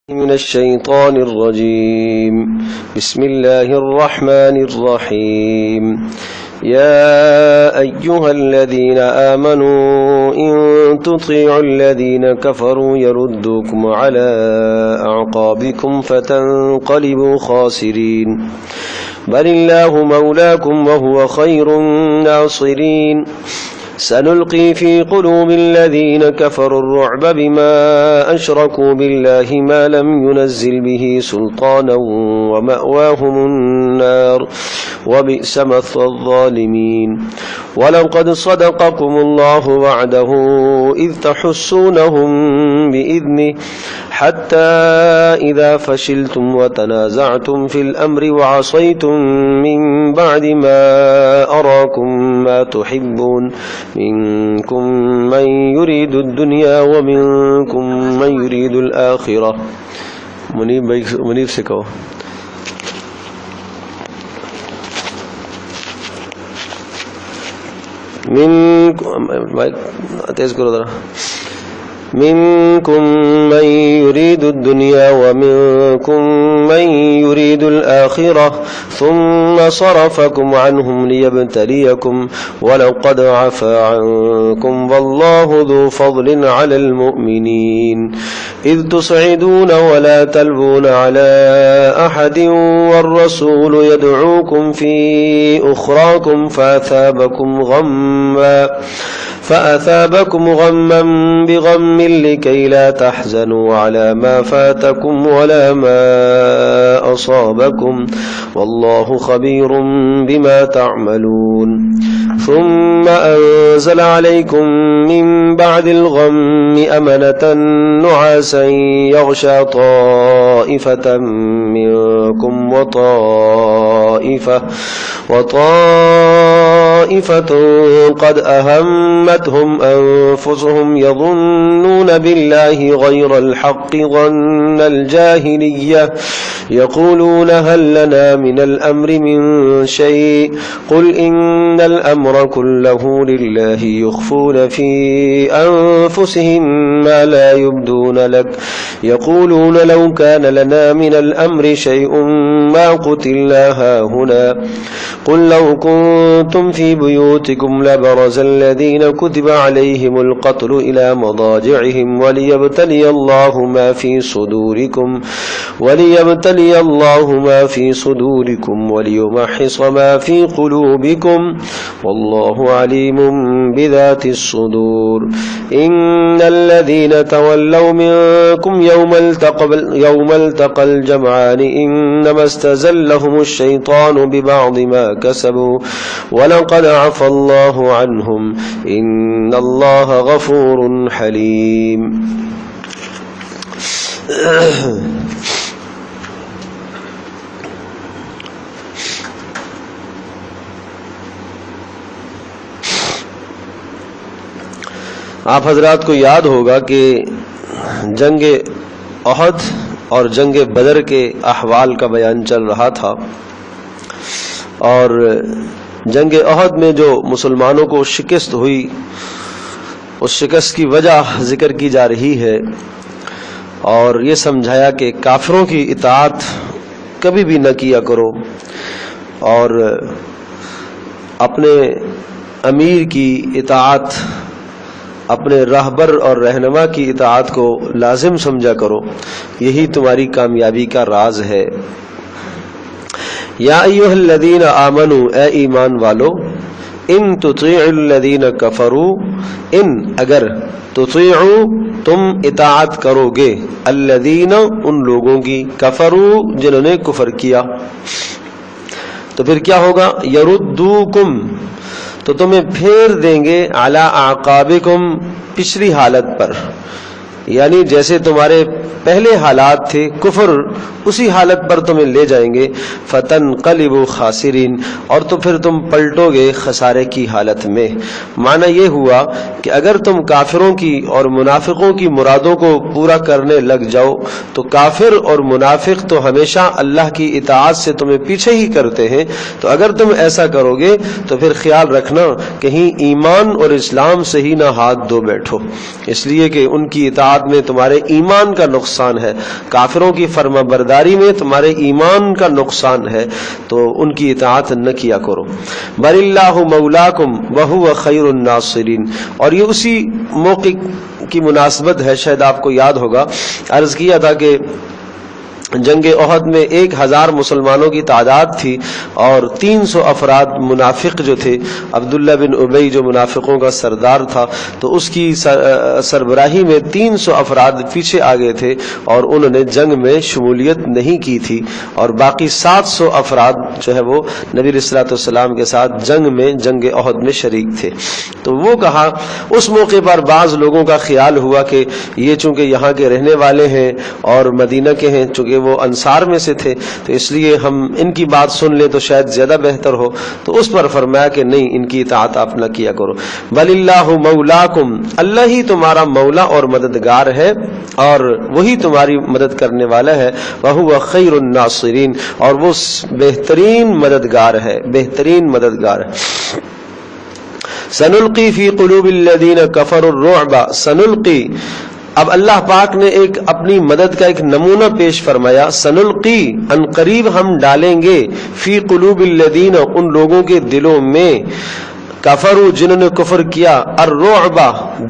من الشيطان الرجيم. بسم الله الرحمن الرحيم. يا أيها الذين آمنوا إن تطيعوا الذين كفروا يردوكم على أعقابكم فتنقلبوا خاسرين بل الله مولاكم وهو خير الناصرين. سنلقي في قلوب الذين كفروا الرعب بما أشركوا بالله ما لم ينزل به سلطانا ومأواهم النار وبئس مثوى الظالمين. ولقد صدقكم الله وعده إذ تحسونهم بإذنه حتى إذا فشلتم وتنازعتم في الأمر وعصيتم من بعد ما أراكم ما تحبون منكم من يريد الدنيا ومنكم من يريد الآخرة. منیب سے کہو. تیز کرو ذرا. منكم من يريد الدنيا ومنكم من يريد الآخرة ثم صرفكم عنهم ليبتليكم ولقد عفا عنكم والله ذو فضل على المؤمنين. إذ تصعدون ولا تلوون على أحد والرسول يدعوكم في أخراكم فأثابكم غما بغم لكي لا تحزنوا على ما فاتكم ولا ما أصابكم والله خبير بما تعملون. ثم أنزل عليكم من بعد الغم أمنة نعاسا يغشى طائفة منكم وطائفة قد أهمتهم أنفسهم يظنون بالله غير الحق ظن الجاهلية يقولون هل لنا من الأمر من شيء قل إن الأمر كله لله يخفون في أنفسهم ما لا يبدون لك يقولون لو كان لنا من الأمر شيء ما قتلنا هاهنا قل لو كنتم في بيوتكم لبرز الذين كتب عليهم القتل إلى مضاجعهم وليبتلي الله ما في صدوركم وليمحص ما في قلوبكم والله عليم بذات الصدور. إن الذين تولوا منكم يوم التقى الجمعان إنما استزلهم الشيطان ببعض ما كسبوا ولقد عفى الله عنهم إن الله غفور حليم. آپ حضرات کو یاد ہوگا کہ جنگ احد اور جنگ بدر کے احوال کا بیان چل رہا تھا، اور جنگ احد میں جو مسلمانوں کو شکست ہوئی اس شکست کی وجہ ذکر کی جا رہی ہے، اور یہ سمجھایا کہ کافروں کی اطاعت کبھی بھی نہ کیا کرو اور اپنے امیر کی اطاعت، اپنے راہبر اور رہنما کی اطاعت کو لازم سمجھا کرو، یہی تمہاری کامیابی کا راز ہے. یا ایھا الذین آمنوا، اے ایمان والو، ان تطیعوا الذین کفروا، ان اگر تطیعوا تم اطاعت کرو گے، الذین ان لوگوں کی، کفروا جنہوں نے کفر کیا، تو پھر کیا ہوگا؟ یردوکم تو تمہیں پھیر دیں گے، علی اعقابکم پچھلی حالت پر، یعنی جیسے تمہارے پہلے حالات تھے کفر، اسی حالت پر تمہیں لے جائیں گے. فتنقلبوا خاسرین، اور تو پھر تم پلٹو گے خسارے کی حالت میں. معنی یہ ہوا کہ اگر تم کافروں کی اور منافقوں کی مرادوں کو پورا کرنے لگ جاؤ تو کافر اور منافق تو ہمیشہ اللہ کی اطاعت سے تمہیں پیچھے ہی کرتے ہیں، تو اگر تم ایسا کرو گے تو پھر خیال رکھنا کہیں ایمان اور اسلام سے ہی نہ ہاتھ دھو بیٹھو، اس لیے کہ ان کی اطاعت میں تمہارے ایمان کا نقصان نقصان ہے، کافروں کی فرما برداری میں تمہارے ایمان کا نقصان ہے، تو ان کی اطاعت نہ کیا کرو۔ بل اللہ مولاکم وہو خیر الناصرین، اور یہ اسی موقع کی مناسبت ہے، شاید آپ کو یاد ہوگا عرض کیا تھا کہ جنگ احد میں 1000 مسلمانوں کی تعداد تھی اور 300 افراد منافق جو تھے، عبداللہ بن ابی جو منافقوں کا سردار تھا، تو اس کی سربراہی میں 300 افراد پیچھے آگے تھے اور انہوں نے جنگ میں شمولیت نہیں کی تھی، اور باقی 700 افراد جو ہے وہ نبی علیہ الصلوۃ والسلام کے ساتھ جنگ احد میں شریک تھے۔ تو وہ کہا اس موقع پر بعض لوگوں کا خیال ہوا کہ یہ چونکہ یہاں کے رہنے والے ہیں اور مدینہ کے ہیں، چونکہ وہ انصار میں سے تھے، تو اس لیے ہم ان کی بات سن لیں تو شاید زیادہ بہتر ہو، تو اس پر فرمایا کہ نہیں، ان کی اطاعت آپ نہ کیا کرو۔ بل اللہ مولاکم، اللہ ہی تمہارا مولا اور مددگار ہے اور وہی تمہاری مدد کرنے والا ہے، وہو خیر الناصرین، اور وہ بہترین مددگار ہے، بہترین مددگار ہے۔ سنلقی فی قلوب الذین کفروا الرعب، سنلقی، اب اللہ پاک نے ایک اپنی مدد کا ایک نمونہ پیش فرمایا، سنلقی، ان قریب ہم ڈالیں گے، فی قلوب الذین، ان لوگوں کے دلوں میں، کفروا، جنہوں نے کفر کیا، الرعب،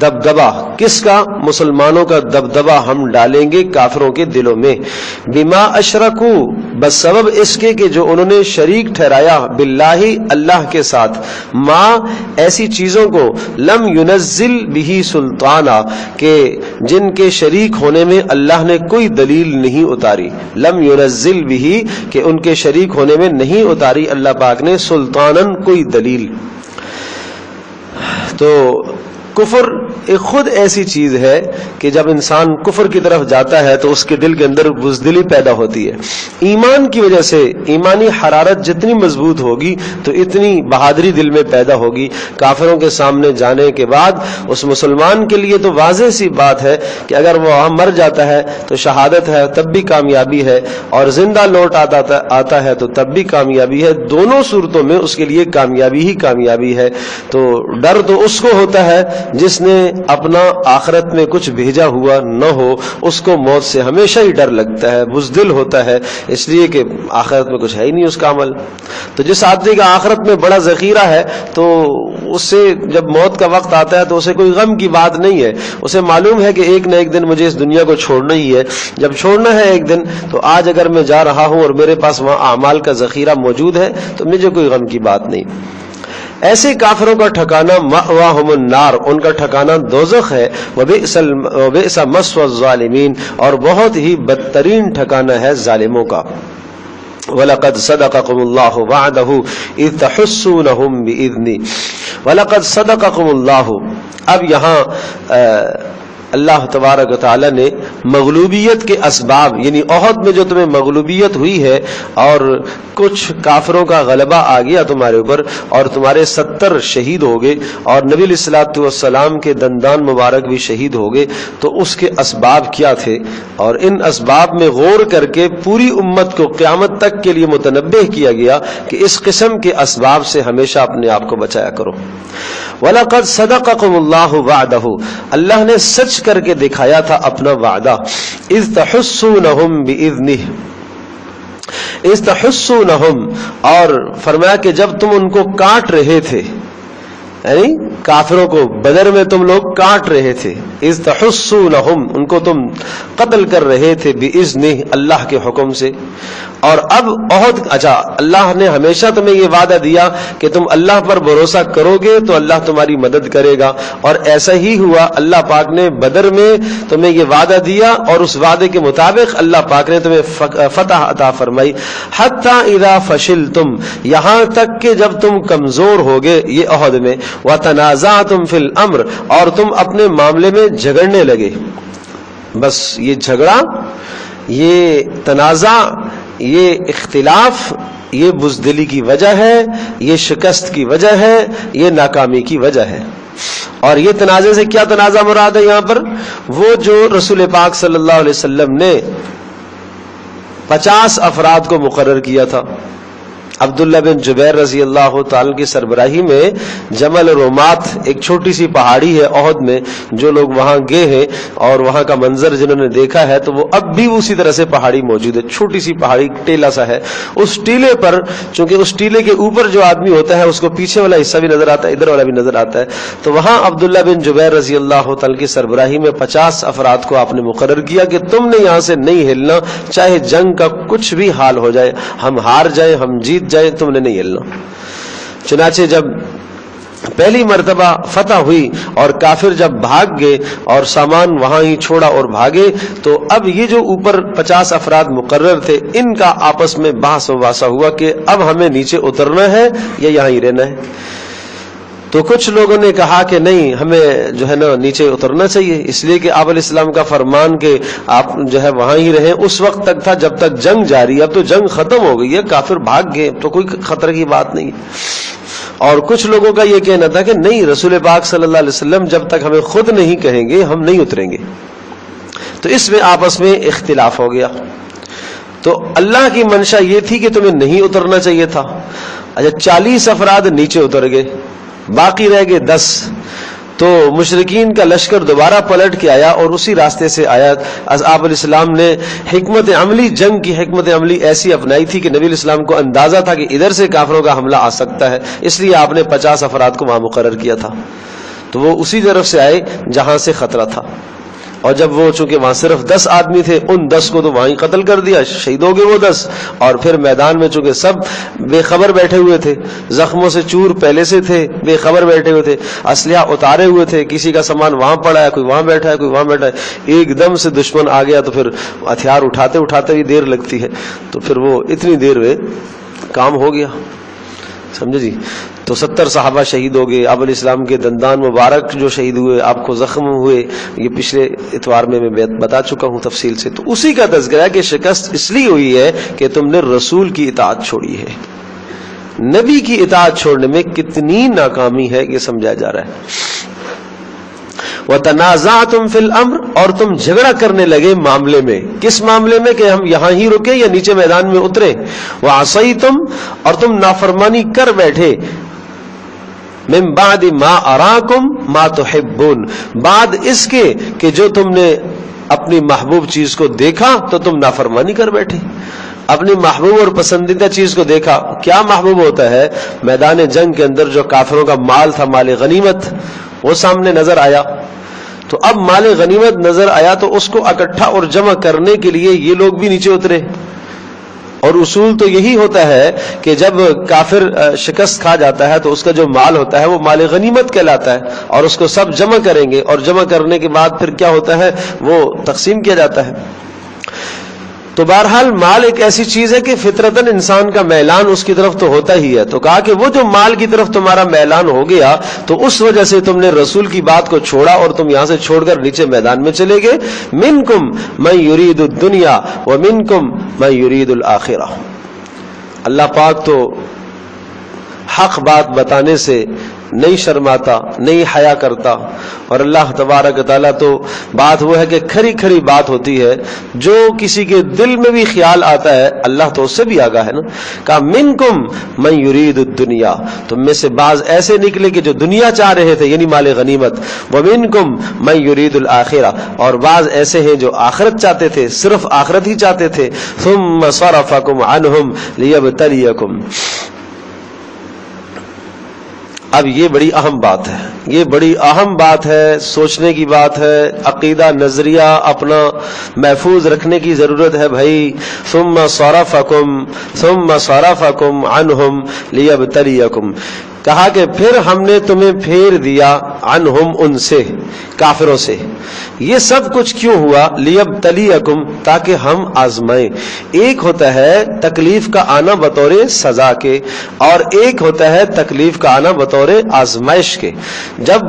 دبدبہ، کس کا؟ مسلمانوں کا دبدبہ ہم ڈالیں گے کافروں کے دلوں میں، بما اشرکو، بس سبب اس کے کہ جو انہوں نے شریک ٹھہرایا، باللہ، اللہ کے ساتھ، ما، ایسی چیزوں کو، لم ینزل بہ سلطانہ، کہ جن کے شریک ہونے میں اللہ نے کوئی دلیل نہیں اتاری، لم ینزل بہ، کہ ان کے شریک ہونے میں نہیں اتاری اللہ پاک نے سلطانن، کوئی دلیل۔ تو کفر ایک خود ایسی چیز ہے کہ جب انسان کفر کی طرف جاتا ہے تو اس کے دل کے اندر بزدلی پیدا ہوتی ہے۔ ایمان کی وجہ سے ایمانی حرارت جتنی مضبوط ہوگی تو اتنی بہادری دل میں پیدا ہوگی۔ کافروں کے سامنے جانے کے بعد اس مسلمان کے لیے تو واضح سی بات ہے کہ اگر وہ وہاں مر جاتا ہے تو شہادت ہے، تب بھی کامیابی ہے، اور زندہ لوٹ آتا ہے تو تب بھی کامیابی ہے، دونوں صورتوں میں اس کے لیے کامیابی ہی کامیابی ہے۔ تو ڈر تو اس کو ہوتا ہے جس نے اپنا آخرت میں کچھ بھیجا ہوا نہ ہو، اس کو موت سے ہمیشہ ہی ڈر لگتا ہے، بزدل ہوتا ہے، اس لیے کہ آخرت میں کچھ ہے ہی نہیں اس کا عمل۔ تو جس آدمی کا آخرت میں بڑا ذخیرہ ہے تو اس سے جب موت کا وقت آتا ہے تو اسے کوئی غم کی بات نہیں ہے، اسے معلوم ہے کہ ایک نہ ایک دن مجھے اس دنیا کو چھوڑنا ہی ہے، جب چھوڑنا ہے ایک دن تو آج اگر میں جا رہا ہوں اور میرے پاس وہاں اعمال کا ذخیرہ موجود ہے تو مجھے کوئی غم کی بات نہیں۔ ایسے کافروں کا ٹھکانہ مأواہم النار، ان کا ٹھکانہ دوزخ ہے، وبئس مثوى الظالمین، اور بہت ہی بدترین ٹھکانہ ہے ظالموں کا۔ وَلَقَدْ صَدَقَكُمُ اللَّهُ وَعْدَهُ إِذْ تَحُسُّونَهُمْ بِإِذْنِهِ، وَلَقَدْ صَدَقَكُمُ اللَّهُ، اب یہاں اللہ تبارک و تعالی نے مغلوبیت کے اسباب، یعنی احد میں جو تمہیں مغلوبیت ہوئی ہے اور کچھ کافروں کا غلبہ آ گیا تمہارے اوپر اور تمہارے 70 شہید ہو گئے اور نبی علیہ الصلوۃ والسلام کے دندان مبارک بھی شہید ہو گئے، تو اس کے اسباب کیا تھے، اور ان اسباب میں غور کر کے پوری امت کو قیامت تک کے لیے متنبہ کیا گیا کہ اس قسم کے اسباب سے ہمیشہ اپنے آپ کو بچایا کرو۔ وَلَقَدْ صَدَقَكُمُ اللَّهُ وَعْدَهُ، اللہ نے سچ کر کے دکھایا تھا اپنا وعدہ، اذ تحسونہم بإذنہ، اذ تحسونہم، اور فرمایا کہ جب تم ان کو کاٹ رہے تھے، یعنی کافروں کو بدر میں تم لوگ کاٹ رہے تھے، اذ تحسونہم، ان کو تم قتل کر رہے تھے، بإذنہ، اللہ کے حکم سے۔ اور اب احد، اچھا اللہ نے ہمیشہ تمہیں یہ وعدہ دیا کہ تم اللہ پر بھروسہ کرو گے تو اللہ تمہاری مدد کرے گا، اور ایسا ہی ہوا، اللہ پاک نے بدر میں تمہیں یہ وعدہ دیا اور اس وعدے کے مطابق اللہ پاک نے تمہیں فتح عطا فرمائی۔ حتی اذا فشلتم، یہاں تک کہ جب تم کمزور ہوگے، یہ احد میں، وتنازعتم فی الامر، اور تم اپنے معاملے میں جھگڑنے لگے۔ بس یہ جھگڑا، یہ تنازع، یہ اختلاف، یہ بزدلی کی وجہ ہے، یہ شکست کی وجہ ہے، یہ ناکامی کی وجہ ہے۔ اور یہ تنازع سے کیا تنازع مراد ہے یہاں پر؟ وہ جو رسول پاک صلی اللہ علیہ وسلم نے 50 افراد کو مقرر کیا تھا، عبداللہ بن جبیر رضی اللہ تعالی کی سربراہی میں جمل رومات ایک چھوٹی سی پہاڑی ہے احد میں، جو لوگ وہاں گئے ہیں اور وہاں کا منظر جنہوں نے دیکھا ہے تو وہ اب بھی اسی طرح سے پہاڑی موجود ہے، چھوٹی سی پہاڑی ٹیلا سا ہے. اس ٹیلے پر چونکہ اس ٹیلے کے اوپر جو آدمی ہوتا ہے اس کو پیچھے والا حصہ بھی نظر آتا ہے، ادھر والا بھی نظر آتا ہے. تو وہاں عبداللہ بن جبیر رضی اللہ تعالی کی سربراہی میں 50 افراد کو آپ نے مقرر کیا کہ تم نے یہاں سے نہیں ہلنا، چاہے جنگ کا کچھ بھی حال ہو جائے، ہم ہار جائیں ہم جیت جائیں، تم نے نہیں ہلنا. چنانچہ جب پہلی مرتبہ فتح ہوئی اور کافر جب بھاگ گئے اور سامان وہاں ہی چھوڑا اور بھاگے، تو اب یہ جو اوپر 50 افراد مقرر تھے ان کا آپس میں بحث و باسا ہوا کہ اب ہمیں نیچے اترنا ہے یا یہاں ہی رہنا ہے. تو کچھ لوگوں نے کہا کہ نہیں، ہمیں جو ہے نا نیچے اترنا چاہیے، اس لیے کہ آپ علیہ السلام کا فرمان کہ آپ جو ہے وہاں ہی رہیں اس وقت تک تھا جب تک جنگ جاری. اب تو جنگ ختم ہو گئی ہے، کافر بھاگ گئے تو کوئی خطرے کی بات نہیں. اور کچھ لوگوں کا یہ کہنا تھا کہ نہیں، رسول پاک صلی اللہ علیہ وسلم جب تک ہمیں خود نہیں کہیں گے ہم نہیں اتریں گے. تو اس میں آپس میں اختلاف ہو گیا. تو اللہ کی منشا یہ تھی کہ تمہیں نہیں اترنا چاہیے تھا. اچھا 40 افراد نیچے اتر گئے، باقی رہ گئے 10. تو مشرکین کا لشکر دوبارہ پلٹ کے آیا اور اسی راستے سے آیا. آپ علیہ السلام نے حکمت عملی، جنگ کی حکمت عملی ایسی اپنائی تھی کہ نبی علیہ السلام کو اندازہ تھا کہ ادھر سے کافروں کا حملہ آ سکتا ہے، اس لیے آپ نے 50 افراد کو وہاں مقرر کیا تھا. تو وہ اسی طرف سے آئے جہاں سے خطرہ تھا. اور جب وہ چونکہ وہاں صرف 10 آدمی تھے، ان 10 کو تو وہاں ہی قتل کر دیا، شہید ہو گئے وہ 10. اور پھر میدان میں چونکہ سب بے خبر بیٹھے ہوئے تھے، زخموں سے چور پہلے سے تھے، بے خبر بیٹھے ہوئے تھے، اسلحہ اتارے ہوئے تھے، کسی کا سامان وہاں پڑا ہے، کوئی وہاں بیٹھا ہے، کوئی وہاں بیٹھا ہے. ایک دم سے دشمن آ گیا تو پھر ہتھیار اٹھاتے اٹھاتے بھی دیر لگتی ہے، تو پھر وہ اتنی دیر میں کام ہو گیا. سمجھے جی؟ تو 70 صحابہ شہید ہو گئے. آپ علیہ السلام کے دندان مبارک جو شہید ہوئے، آپ کو زخم ہوئے، یہ پچھلے اتوار میں بتا چکا ہوں تفصیل سے. تو اسی کا تذکرہ ہے کہ شکست اس لیے ہوئی ہے کہ تم نے رسول کی اطاعت چھوڑی ہے. نبی کی اطاعت چھوڑنے میں کتنی ناکامی ہے یہ سمجھایا جا رہا ہے. وَتَنَازَعْتُمْ فِي الْأَمْرِ، اور تم جھگڑا کرنے لگے معاملے میں. کس معاملے میں؟ کہ ہم یہاں ہی رکے یا نیچے میدان میں اترے. وَعَصَيْتُمْ، اور تم نافرمانی کر بیٹھے. مِن بَعْدِ مَا أَرَاكُمْ مَا تُحِبُّونَ، بعد اس کے کہ جو تم نے اپنی محبوب چیز کو دیکھا تو تم نافرمانی کر بیٹھے. اپنی محبوب اور پسندیدہ چیز کو دیکھا. کیا محبوب ہوتا ہے؟ میدان جنگ کے اندر جو کافروں کا مال تھا، مال غنیمت، وہ سامنے نظر آیا. تو اب مال غنیمت نظر آیا تو اس کو اکٹھا اور جمع کرنے کے لیے یہ لوگ بھی نیچے اترے. اور اصول تو یہی ہوتا ہے کہ جب کافر شکست کھا جاتا ہے تو اس کا جو مال ہوتا ہے وہ مال غنیمت کہلاتا ہے، اور اس کو سب جمع کریں گے، اور جمع کرنے کے بعد پھر کیا ہوتا ہے، وہ تقسیم کیا جاتا ہے. تو بہرحال مال ایک ایسی چیز ہے کہ فطرتاً انسان کا میلان اس کی طرف تو ہوتا ہی ہے. تو کہا کہ وہ جو مال کی طرف تمہارا میلان ہو گیا تو اس وجہ سے تم نے رسول کی بات کو چھوڑا اور تم یہاں سے چھوڑ کر نیچے میدان میں چلے گئے. منکم من یرید الدنیا ومنکم من یرید الآخرہ. اللہ پاک تو حق بات بتانے سے نہیں شرماتا، نہیں حیا کرتا. اور اللہ تبارک تعالیٰ تو بات وہ ہے کہ کھری کھری بات ہوتی ہے، جو کسی کے دل میں بھی خیال آتا ہے اللہ تو اس سے بھی آگاہ ہے نا. کہا منکم من یرید الدنیا، تم میں سے بعض ایسے نکلے کہ جو دنیا چاہ رہے تھے یعنی مال غنیمت. ومنکم من یرید الآخرہ، اور بعض ایسے ہیں جو آخرت چاہتے تھے، صرف آخرت ہی چاہتے تھے. ثم صرفکم عنہم لیبتلیکم. اب یہ بڑی اہم بات ہے، یہ بڑی اہم بات ہے، سوچنے کی بات ہے، عقیدہ نظریہ اپنا محفوظ رکھنے کی ضرورت ہے بھائی. ثم صرفکم عنہم لیبتلیکم. کہا کہ پھر ہم نے تمہیں پھیر دیا عنہم، ان سے، کافروں سے. یہ سب کچھ کیوں ہوا؟ لیبتلیکم، تاکہ ہم آزمائیں. ایک ہوتا ہے تکلیف کا آنا بطور سزا کے، اور ایک ہوتا ہے تکلیف کا آنا بطور آزمائش کے. جب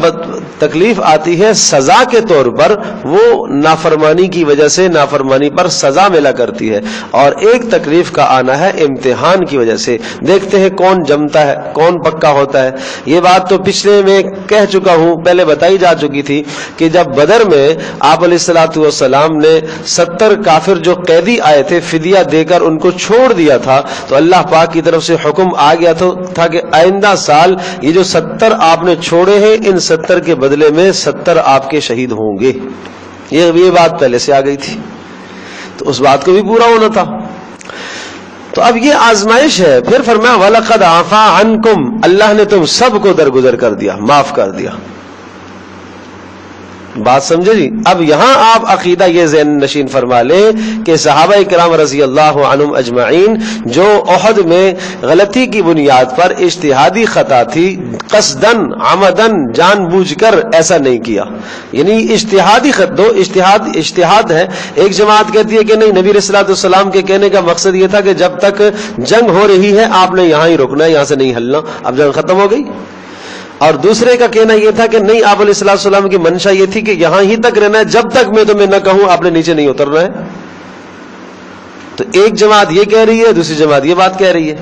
تکلیف آتی ہے سزا کے طور پر، وہ نافرمانی کی وجہ سے نافرمانی پر سزا ملا کرتی ہے، اور ایک تکلیف کا آنا ہے امتحان کی وجہ سے. دیکھتے ہیں کون جمتا ہے، کون پکا ہوتا ہوتا ہے. یہ بات تو پچھلے میں کہہ چکا ہوں، پہلے بتائی جا چکی تھی کہ جب بدر میں آپ علیہ الصلوۃ والسلام نے 70 کافر جو قیدی آئے تھے فدیہ دے کر ان کو چھوڑ دیا تھا، تو اللہ پاک کی طرف سے حکم آ گیا تھا کہ آئندہ سال یہ جو 70 آپ نے چھوڑے ہیں ان 70 کے بدلے میں 70 آپ کے شہید ہوں گے. یہ بات پہلے سے آ گئی تھی، تو اس بات کو بھی پورا ہونا تھا. تو اب یہ آزمائش ہے. پھر فرمایا وَلَقَدْ عَفَا عَنْكُمْ، اللہ نے تم سب کو درگزر کر دیا، معاف کر دیا. بات سمجھے جی؟ اب یہاں آپ عقیدہ یہ ذہن نشین فرما لیں کہ صحابہ کرام رضی اللہ عنہم اجمعین جو احد میں غلطی کی بنیاد پر اجتہادی خطا تھی، قصدن عمدن جان بوجھ کر ایسا نہیں کیا. یعنی اجتہادی اجتہاد ہے. ایک جماعت کہتی ہے کہ نہیں، نبی علیہ الصلوۃ والسلام کے کہنے کا مقصد یہ تھا کہ جب تک جنگ ہو رہی ہے آپ نے یہاں ہی رکنا ہے، یہاں سے نہیں ہلنا، اب جنگ ختم ہو گئی. اور دوسرے کا کہنا یہ تھا کہ نہیں، آپ علیہ الصلوۃ والسلام کی منشا یہ تھی کہ یہاں ہی تک رہنا ہے، جب تک میں تمہیں نہ کہوں آپ نے نیچے نہیں اترنا ہے. تو ایک جماعت یہ کہہ رہی ہے، دوسری جماعت یہ بات کہہ رہی ہے.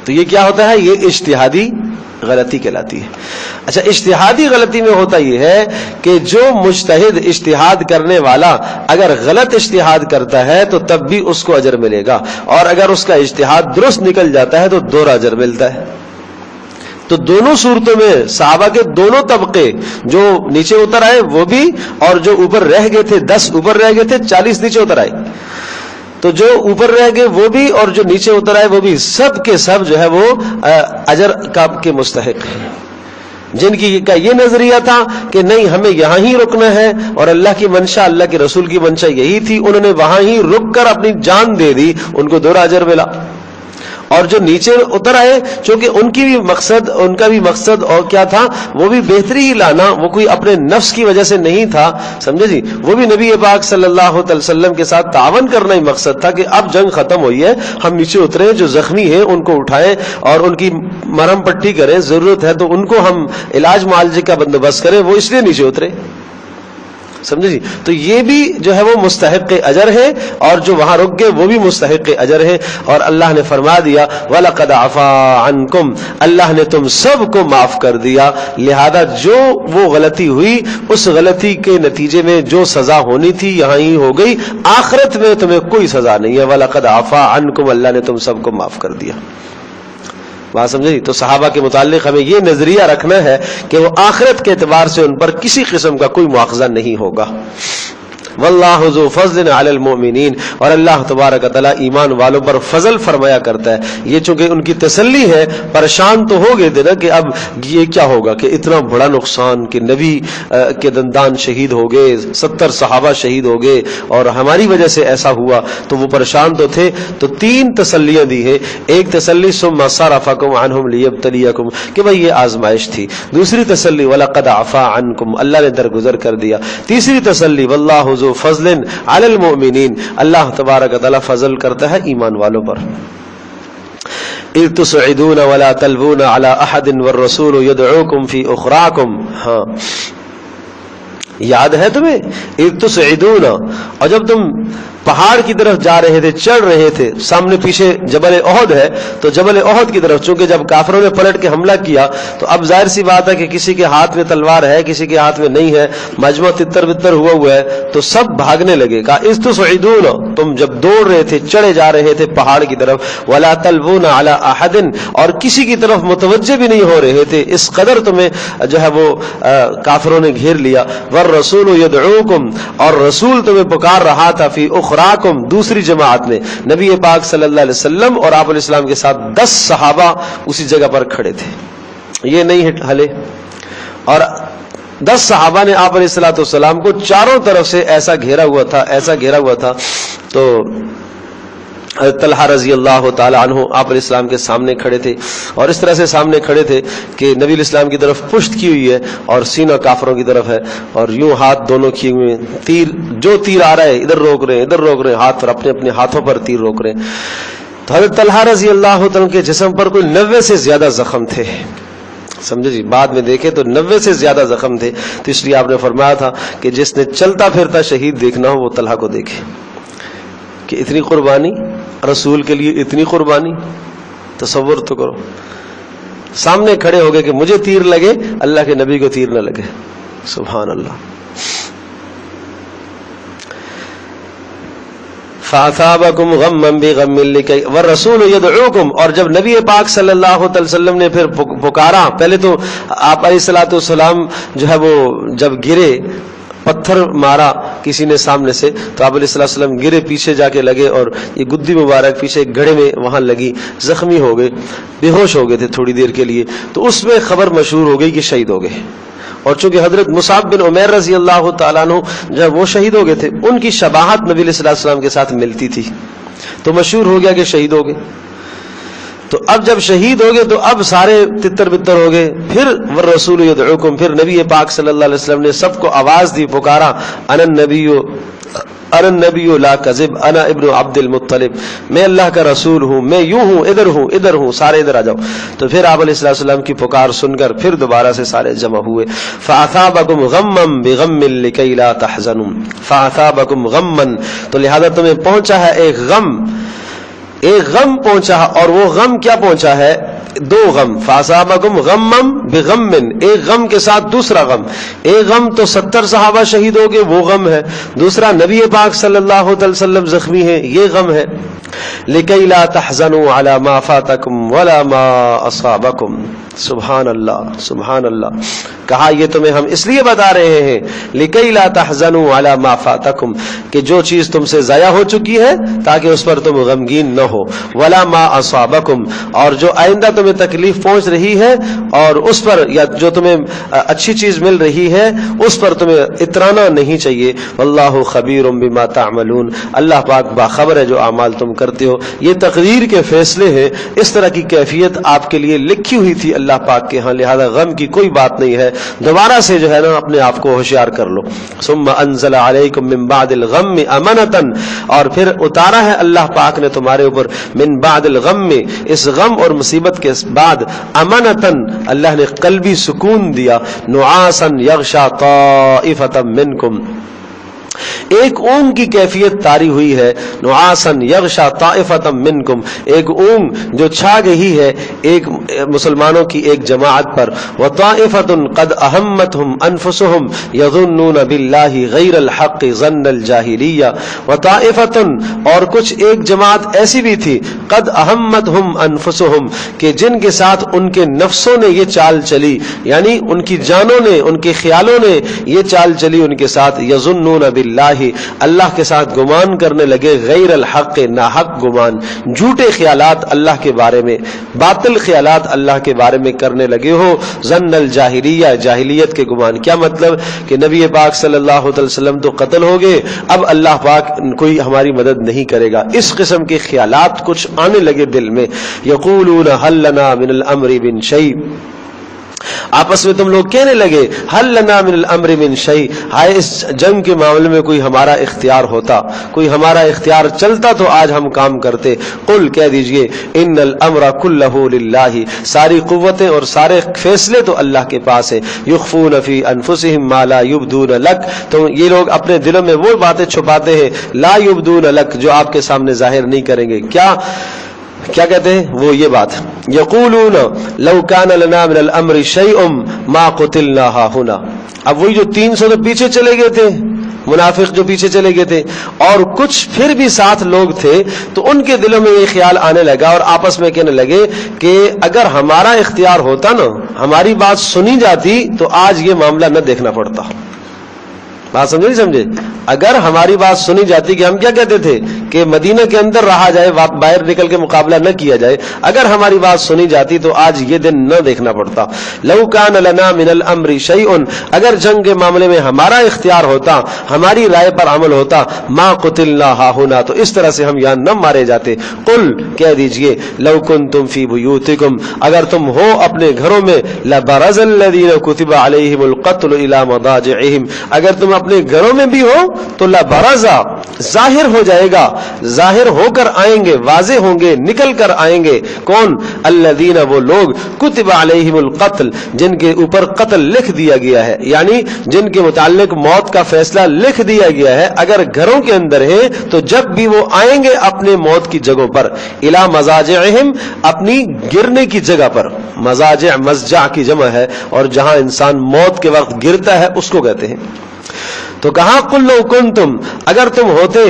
تو یہ کیا ہوتا ہے؟ یہ اجتہادی غلطی کہلاتی ہے. اچھا، اجتہادی غلطی میں ہوتا یہ ہے کہ جو مجتہد اجتہاد کرنے والا اگر غلط اجتہاد کرتا ہے تو تب بھی اس کو اجر ملے گا، اور اگر اس کا اجتہاد درست نکل جاتا ہے تو 2 اجر ملتا ہے. تو دونوں صورتوں میں صحابہ کے دونوں طبقے، جو نیچے اتر آئے وہ بھی، اور جو اوپر رہ گئے تھے 10 اوپر رہ گئے تھے 40 نیچے اتر آئے، تو جو اوپر رہ گئے وہ بھی اور جو نیچے اتر آئے وہ بھی، سب کے سب جو ہے وہ اجر کے مستحق ہیں. جن کا یہ نظریہ تھا کہ نہیں ہمیں یہاں ہی رکنا ہے اور اللہ کی منشا، اللہ کے رسول کی منشا یہی تھی، انہوں نے وہاں ہی رک کر اپنی جان دے دی، ان کو 2 اجر ملا. اور جو نیچے اتر آئے چونکہ ان کا بھی مقصد اور کیا تھا، وہ بھی بہتری ہی لانا، وہ کوئی اپنے نفس کی وجہ سے نہیں تھا، سمجھے جی. وہ بھی نبی پاک صلی اللہ علیہ وسلم کے ساتھ تعاون کرنا ہی مقصد تھا کہ اب جنگ ختم ہوئی ہے، ہم نیچے اتریں، جو زخمی ہیں ان کو اٹھائیں اور ان کی مرہم پٹی کریں، ضرورت ہے تو ان کو ہم علاج معالجے کا بندوبست کریں، وہ اس لیے نیچے اترے، سمجھے جی. تو یہ بھی جو ہے وہ مستحق اجر ہے، اور جو وہاں رک گئے وہ بھی مستحق اجر ہے. اور اللہ نے فرما دیا وَلَقَدْ عَفَا عَنْكُمْ، اللہ نے تم سب کو معاف کر دیا. لہذا جو وہ غلطی ہوئی اس غلطی کے نتیجے میں جو سزا ہونی تھی یہاں ہی ہو گئی، آخرت میں تمہیں کوئی سزا نہیں ہے. وَلَقَدْ عَفَا عَنْكُمْ، اللہ نے تم سب کو معاف کر دیا. بات سمجھے؟ تو صحابہ کے متعلق ہمیں یہ نظریہ رکھنا ہے کہ وہ آخرت کے اعتبار سے ان پر کسی قسم کا کوئی مواخذہ نہیں ہوگا. واللہ ذو فضل علی المؤمنین، اور اللہ تبارک و تعالی ایمان والوں پر فضل فرمایا کرتا ہے. یہ چونکہ ان کی تسلی ہے، پریشان تو ہو گئے تھے نا کہ اب یہ کیا ہوگا کہ اتنا بڑا نقصان کہ نبی کے دندان شہید ہو گئے، 70 صحابہ شہید ہو گئے اور ہماری وجہ سے ایسا ہوا، تو وہ پریشان تو تھے. تو 3 تسلیاں دی ہیں. ایک تسلی ثم صرفکم عنہم لیبتلیکم، کہ بھئی یہ آزمائش تھی. دوسری تسلی وَلَقَدْ عَفَا عَنْكُمْ، اللہ نے درگزر کر دیا. تیسری تسلی واللہ ذو فضل علی المؤمنین، اللہ تبارک و تعالی فضل کرتا ہے ایمان والوں پر. اذ تصعدون ولا تلوون على احد والرسول يدعوكم في اخراكم، ہاں یاد ہے تمہیں؟ اذ تصعدون، اور جب تم پہاڑ کی طرف جا رہے تھے، چڑھ رہے تھے، سامنے پیچھے جبل احد ہے، تو جبل احد کی طرف چونکہ جب کافروں نے پلٹ کے حملہ کیا تو اب ظاہر سی بات ہے کہ کسی کے ہاتھ میں تلوار ہے، کسی کے ہاتھ میں نہیں ہے، مجمع تتر بتر ہوا ہے، تو سب بھاگنے لگے. کہا اذ تصعدون، تم جب دوڑ رہے تھے، چڑھے جا رہے تھے پہاڑ کی طرف، ولا تلوون علی احد، اور کسی کی طرف متوجہ بھی نہیں ہو رہے تھے، اس قدر تمہیں جو ہے وہ کافروں نے گھیر لیا. والرسول یدعوکم، اور رسول تمہیں پکار رہا تھا، فی اخراکم، دوسری جماعت میں. نبی پاک صلی اللہ علیہ وسلم اور آپ علیہ السلام کے ساتھ 10 صحابہ اسی جگہ پر کھڑے تھے، یہ نہیں ہلے. اور 10 صحابہ نے آپ علیہ الصلوۃ والسلام کو چاروں طرف سے ایسا گھیرا ہوا تھا. تو طلحہ رضی اللہ تعالی عنہ آپ علیہ السلام کے سامنے کھڑے تھے، اور اس طرح سے سامنے کھڑے تھے کہ نبی علیہ السلام کی طرف پشت کی ہوئی ہے اور سینہ کافروں کی طرف ہے، اور یوں ہاتھ دونوں کیے ہوئے، تیر آ رہا ہے ادھر روک رہے ہیں، ہاتھ پر اپنے ہاتھوں پر تیر روک رہے ہیں. تو حضرت طلحہ رضی اللہ تعالی کے جسم پر کوئی 90 سے زیادہ زخم تھے، سمجھے جی. بعد میں دیکھے تو 90 سے زیادہ زخم تھے. تو اس لیے آپ نے فرمایا تھا کہ جس نے چلتا پھرتا شہید دیکھنا ہو وہ طلحہ کو دیکھے، کہ اتنی قربانی رسول کے لیے، اتنی قربانی تصور تو کرو، سامنے کھڑے ہو گئے کہ مجھے تیر لگے، اللہ کے نبی کو تیر نہ لگے. سبحان اللہ. فَأَثَابَكُمْ غَمًّا بِغَمٍّ لِكَيْ وَالرَّسُولُ يَدْعُوكُمْ. اور جب نبی پاک صلی اللہ علیہ وسلم نے پھر پکارا، پہلے تو آپ علیہ الصلوۃ والسلام جو ہے وہ جب گرے، پتھر مارا کسی نے سامنے سے، تو آپ علیہ الصلوۃ والسلام گرے، پیچھے جا کے لگے اور یہ گدی مبارک پیچھے ایک گھڑے میں وہاں لگی، زخمی ہو گئے، بے ہوش ہو گئے تھے تھوڑی دیر کے لیے. تو اس میں خبر مشہور ہو گئی کہ شہید ہو گئے. اور چونکہ حضرت مصعب بن عمیر رضی اللہ تعالیٰ عنہ جب وہ شہید ہو گئے تھے، ان کی شباہت نبی علیہ الصلوۃ والسلام کے ساتھ ملتی تھی، تو مشہور ہو گیا کہ شہید ہو گئے. تو اب جب شہید ہو گئے تو اب سارے تتر بتر ہو گئے. پھر والرسول یدعوکم، پھر نبی پاک صلی اللہ علیہ وسلم نے سب کو آواز دی، پکارا، انا النبی لا کذب انا ابن عبد المطلب، میں اللہ کا رسول ہوں، میں یوں ہوں، ادھر ہوں، سارے ادھر آ جاؤ. تو پھر آپ علیہ السلام کی پکار سن کر پھر دوبارہ سے سارے جمع ہوئے. فَأَثَابَكُمْ غَمًّا بِغَمٍّ لِكَيْ لَا تَحْزَنُوا. فَأَثَابَكُمْ غَمًّا، تو لہذا تمہیں پہنچا ہے ایک غم پہنچا ہے. اور وہ غم کیا پہنچا ہے؟ دو غم. فَأَصَابَكُمْ غَمًّا بِغَمٍّ، ایک غم کے ساتھ دوسرا غم. ایک غم تو 70 صحابہ شہید ہو گئے، وہ غم ہے. دوسرا نبی پاک صلی اللہ علیہ وسلم زخمی ہیں، یہ غم ہے. لِكَيْ لَا تَحْزَنُوا عَلَى مَا فَاتَكُمْ وَلَا مَا أَصَابَكُمْ. سبحان اللہ، سبحان اللہ. کہا یہ تمہیں ہم اس لیے بتا رہے ہیں لِكَيْ لَا تَحْزَنُوا عَلَى مَا فَاتَكُمْ، کہ جو چیز تم سے ضائع ہو چکی ہے تاکہ اس پر تم غمگین نہ ہو. وَلَا مَا أَصَابَكُمْ، اور جو آئندہ تمہیں تکلیف پہنچ رہی ہے اور اس پر، یا جو تمہیں اچھی چیز مل رہی ہے اس پر تمہیں اترانا نہیں چاہیے. واللہ خبیر بما تعملون، اللہ پاک باخبر ہے جو اعمال تم کرتے ہو. یہ تقدیر کے فیصلے ہیں، اس طرح کی کیفیت آپ کے لیے لکھی ہوئی تھی اللہ پاک کے ہاں، لہذا غم کی کوئی بات نہیں ہے. دوبارہ سے جو ہے نا اپنے آپ کو ہوشیار کر لو. ثم انزل علیکم من بعد الغم امنۃ، اور پھر اتارا ہے اللہ پاک نے تمہارے اوپر من بعد الغم، اس غم اور مصیبت کے بعد، امنتن، اللہ نے قلبی سکون دیا. نعاسا یغشا طائفۃ منکم، ایک اونگ کی کیفیت طاری ہوئی ہے. نعاسن یغشا طائفۃ منکم، ایک اونگ جو چھا گئی ہے ایک مسلمانوں کی ایک جماعت پر. وطائفۃ قد اہمتہم انفسہم یظنون باللہ غیر الحق ظن الجاہلیہ. وطائفۃ، اور کچھ ایک جماعت ایسی بھی تھی، قد اہمتہم انفسہم، کہ جن کے ساتھ ان کے نفسوں نے یہ چال چلی، یعنی ان کی جانوں نے، ان کے خیالوں نے یہ چال چلی ان کے ساتھ. یظنون باللہ، اللہ کے ساتھ گمان کرنے لگے، غیر الحق، ناحق گمان، جھوٹے خیالات اللہ کے بارے میں، باطل خیالات اللہ کے بارے میں کرنے لگے ہو. ظن الجاہلیہ، جاہلیت کے گمان. کیا مطلب؟ کہ نبی پاک صلی اللہ علیہ وسلم تو قتل ہو گئے، اب اللہ پاک کوئی ہماری مدد نہیں کرے گا، اس قسم کے خیالات کچھ آنے لگے دل میں. یقولون هل لنا من الامر من شیء، آپس میں تم لوگ کہنے لگے، حل لنا من الامر من شیء، ہائے اس جنگ کے معاملے میں کوئی ہمارا اختیار ہوتا، کوئی ہمارا اختیار چلتا تو آج ہم کام کرتے. قل، کہہ دیجئے، ان الامر کلہ للہ، ساری قوتیں اور سارے فیصلے تو اللہ کے پاس ہے. یخفون فی انفسہم ما لا یبدون لک، تو یہ لوگ اپنے دلوں میں وہ باتیں چھپاتے ہیں، لا یبدون لک، جو آپ کے سامنے ظاہر نہیں کریں گے. کیا کہتے ہیں وہ یہ بات؟ یقولون لو کان لنا من الامر شیء ما قتلنا ہاہنا. اب وہی جو 300 تو پیچھے چلے گئے تھے، منافق جو پیچھے چلے گئے تھے، اور کچھ پھر بھی ساتھ لوگ تھے، تو ان کے دلوں میں یہ خیال آنے لگا اور آپس میں کہنے لگے کہ اگر ہمارا اختیار ہوتا نا، ہماری بات سنی جاتی تو آج یہ معاملہ نہ دیکھنا پڑتا. بات سمجھے نہیں سمجھے؟ اگر ہماری بات سنی جاتی، کہ ہم کیا کہتے تھے کہ مدینہ کے اندر رہا جائے، باہر نکل کے مقابلہ نہ کیا جائے، اگر ہماری بات سنی جاتی تو آج یہ دن نہ دیکھنا پڑتا. لو کان لنا من الامر شیء، اگر جنگ کے معاملے میں ہمارا اختیار ہوتا، ہماری رائے پر عمل ہوتا، ما قتلنا ہاہنا، تو اس طرح سے ہم یہاں نہ مارے جاتے. قل، کہہ دیجئے، لو کنتم فی بیوتکم، اگر تم ہو اپنے گھروں میں، لبرز الذین کتب علیہم القتل الی مضاجعہم، اگر تم اپنے گھروں میں بھی ہو تو لبرزا ظاہر ہو جائے گا، ظاہر ہو کر آئیں گے، واضح ہوں گے، نکل کر آئیں گے. کون؟ الذین وہ لوگ کتب علیہم القتل جن کے اوپر قتل لکھ دیا گیا ہے، یعنی جن کے متعلق موت کا فیصلہ لکھ دیا گیا ہے. اگر گھروں کے اندر ہیں تو جب بھی وہ آئیں گے اپنے موت کی جگہوں پر، الی مضاجعہم اپنی گرنے کی جگہ پر. مضاجع مضجع کی جمع ہے اور جہاں انسان موت کے وقت گرتا ہے اس کو کہتے ہیں. تو کہا قل لو کنتم اگر تم ہوتے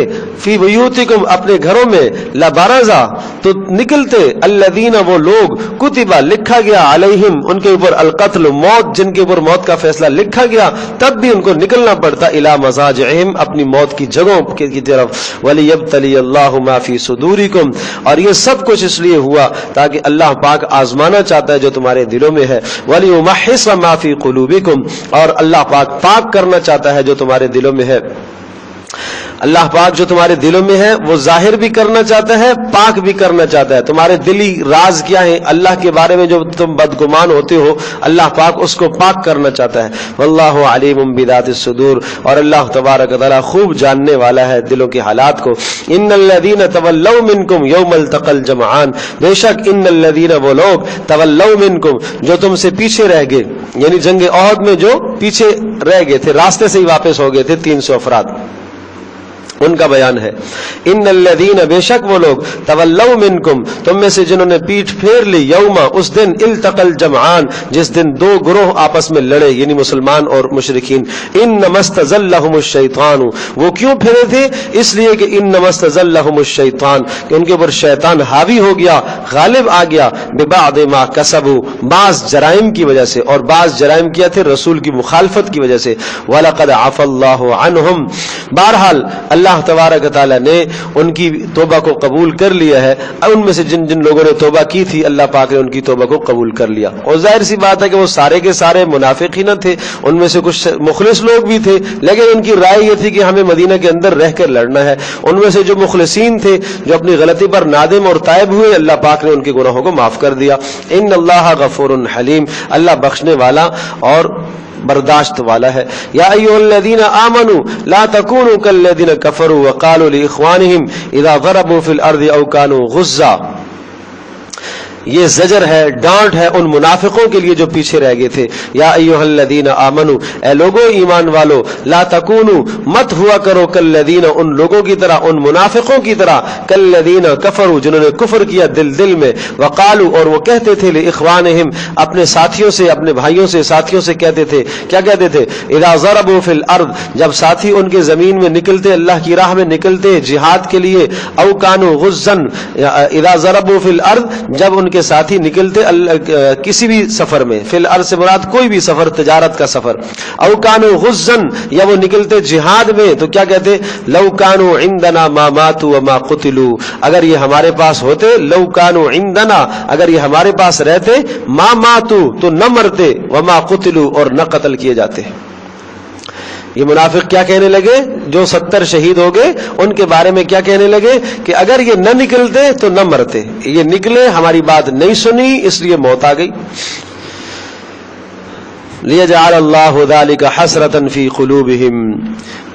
فی بیوتکم اپنے گھروں میں، لبرزا تو نکلتے، الذین وہ لوگ کتبا لکھا گیا، علیہم ان کے اوپر، القتل موت جن کے اوپر موت کا فیصلہ لکھا گیا، تب بھی ان کو نکلنا پڑتا الی مضاجعہم اپنی موت کی جگہوں کی طرف. ولیبتلی اللہ ما فی صدورکم اور یہ سب کچھ اس لیے ہوا تاکہ اللہ پاک آزمانا چاہتا ہے جو تمہارے دلوں میں ہے. ولیمحص ما فی قلوبکم اور اللہ پاک پاک کرنا چاہتا ہے جو تمہارے دلوں میں ہے. اللہ پاک جو تمہارے دلوں میں ہے وہ ظاہر بھی کرنا چاہتا ہے، پاک بھی کرنا چاہتا ہے. تمہارے دلی راز کیا ہے اللہ کے بارے میں جو تم بدگمان ہوتے ہو، اللہ پاک اس کو پاک کرنا چاہتا ہے. واللہ علیم بذات الصدور اور اللہ تبارک و تعالی خوب جاننے والا ہے دلوں کے حالات کو. ان الذین تولوا منکم یوم التقى الجمعان بے شک ان الذین وہ لوگ تولوا منکم جو تم سے پیچھے رہ گئے، یعنی جنگ احد میں جو پیچھے رہ گئے تھے، راستے سے ہی واپس ہو گئے تھے 300 افراد، ان کا بیان ہے. ان الذین بے شک وہ لوگ تولوا منکم تم میں سے جنہوں نے پیٹھ پھیر لی، یوم اس دن، التقى الجمعان جس دن دو گروہ آپس میں لڑے، یعنی مسلمان اور مشرکین. انما استزلهم الشیطان وہ کیوں پھرے تھے؟ اس لیے کہ انما استزلهم الشیطان کہ ان کے اوپر شیطان حاوی ہو گیا، غالب آ گیا، ببعض ما کسبوا بعض جرائم کی وجہ سے، اور بعض جرائم کیا تھے؟ رسول کی مخالفت کی وجہ سے. ولقد عفا اللہ عنہم بہرحال اللہ تبارک تعالی نے ان کی توبہ کو قبول کر لیا ہے. ان میں سے جن جن لوگوں نے توبہ کی تھی اللہ پاک نے ان کی توبہ کو قبول کر لیا. اور ظاہر سی بات ہے کہ وہ سارے کے سارے منافق ہی نہ تھے، ان میں سے کچھ مخلص لوگ بھی تھے، لیکن ان کی رائے یہ تھی کہ ہمیں مدینہ کے اندر رہ کر لڑنا ہے. ان میں سے جو مخلصین تھے جو اپنی غلطی پر نادم اور تائب ہوئے، اللہ پاک نے ان کے گناہوں کو معاف کر دیا. ان اللہ غفور حلیم اللہ بخشنے والا اور برداشت والا ہے. یا ایھا الذین آمنوا لا تکونوا کالذین کفروا وقالوا لاخوانہم اذا ضربوا فی الارض او کانوا غزا. یہ زجر ہے، ڈانٹ ہے ان منافقوں کے لیے جو پیچھے رہ گئے تھے. یا ایھا الذین آمنوا اے لوگو ایمان والو، لا تکونوا مت ہوا کرو کالذین ان لوگوں کی طرح، ان منافقوں کی طرح، کالذین کفروا جنہوں نے کفر کیا دل میں، وقالوا اور وہ کہتے تھے لاخوانہم اپنے ساتھیوں سے، اپنے بھائیوں سے، ساتھیوں سے کہتے تھے، کیا کہتے تھے؟ اذا ضربوا فی الارض جب ساتھی ان کے زمین میں نکلتے، اللہ کی راہ میں نکلتے جہاد کے لیے، او کانوا غزا اذا ضربوا فی الارض جب ان کے ساتھی نکلتے کسی بھی سفر میں، فی الارض سے مراد کوئی بھی سفر، تجارت کا سفر، او کانوا غزا یا وہ نکلتے جہاد میں، تو کیا کہتے؟ لو کانوا عندنا ما ماتوا وما قتلوا اگر یہ ہمارے پاس ہوتے، لو کانوا عندنا اگر یہ ہمارے پاس رہتے، ما ماتوا تو نہ مرتے، وما قتلوا اور نہ قتل کیے جاتے. یہ منافق کیا کہنے لگے؟ جو 70 شہید ہو گئے ان کے بارے میں کیا کہنے لگے کہ اگر یہ نہ نکلتے تو نہ مرتے، یہ نکلے، ہماری بات نہیں سنی، اس لیے موت آ گئی. لیجعل اللہ ذلک حسرۃ فی قلوبہم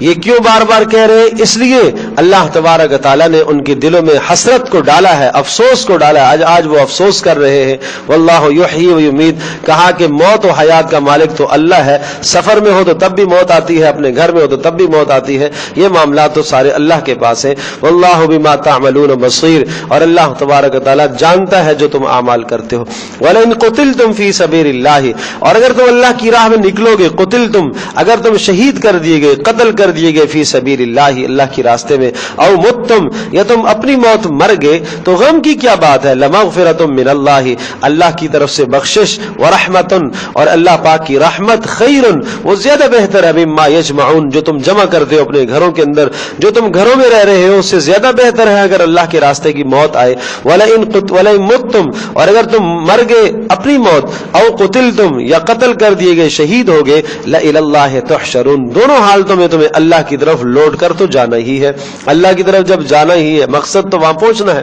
یہ کیوں بار بار کہہ رہے؟ اس لیے اللہ تبارک تعالیٰ نے ان کے دلوں میں حسرت کو ڈالا ہے، افسوس کو ڈالا ہے. آج وہ افسوس کر رہے ہیں. واللہ یحیی و یمیت کہا کہ موت و حیات کا مالک تو اللہ ہے. سفر میں ہو تو تب بھی موت آتی ہے، اپنے گھر میں ہو تو تب بھی موت آتی ہے. یہ معاملات تو سارے اللہ کے پاس ہیں. واللہ بما تعملون بصیر اور اللہ تبارک تعالیٰ جانتا ہے جو تم اعمال کرتے ہو. ولئن قتلتم فی سبیل اللہ اور اگر تم اللہ کی راہ میں نکلو گے، قتلتم اگر تم شہید کر دیے گئے، قتل کر دیے گئے، فی سبیل اللہ اللہ کی راستے میں، او متم یا تم اپنی موت مر گئے، تو غم کی کیا بات ہے. لمغفرۃ من اللہ اللہ کی طرف سے بخشش، ورحمۃ اور اللہ پاک کی رحمت، خیر وہ زیادہ بہتر ہے، مما یجمعون جو تم جمع کرتے ہو اپنے گھروں کے اندر، جو تم گھروں میں رہ رہے ہو اس سے زیادہ بہتر ہے اگر اللہ کے راستے کی موت آئے. ولئن متم اور اگر تم مر گئے اپنی موت، او قتلتم یا قتل کر دیے گئے، شہید ہو گئے، لإلی اللہ تحشرون دونوں حالتوں میں تمہیں اللہ کی طرف لوٹ کر تو جانا ہی ہے. اللہ کی طرف جب جانا ہی ہے، مقصد تو وہاں پہنچنا ہے.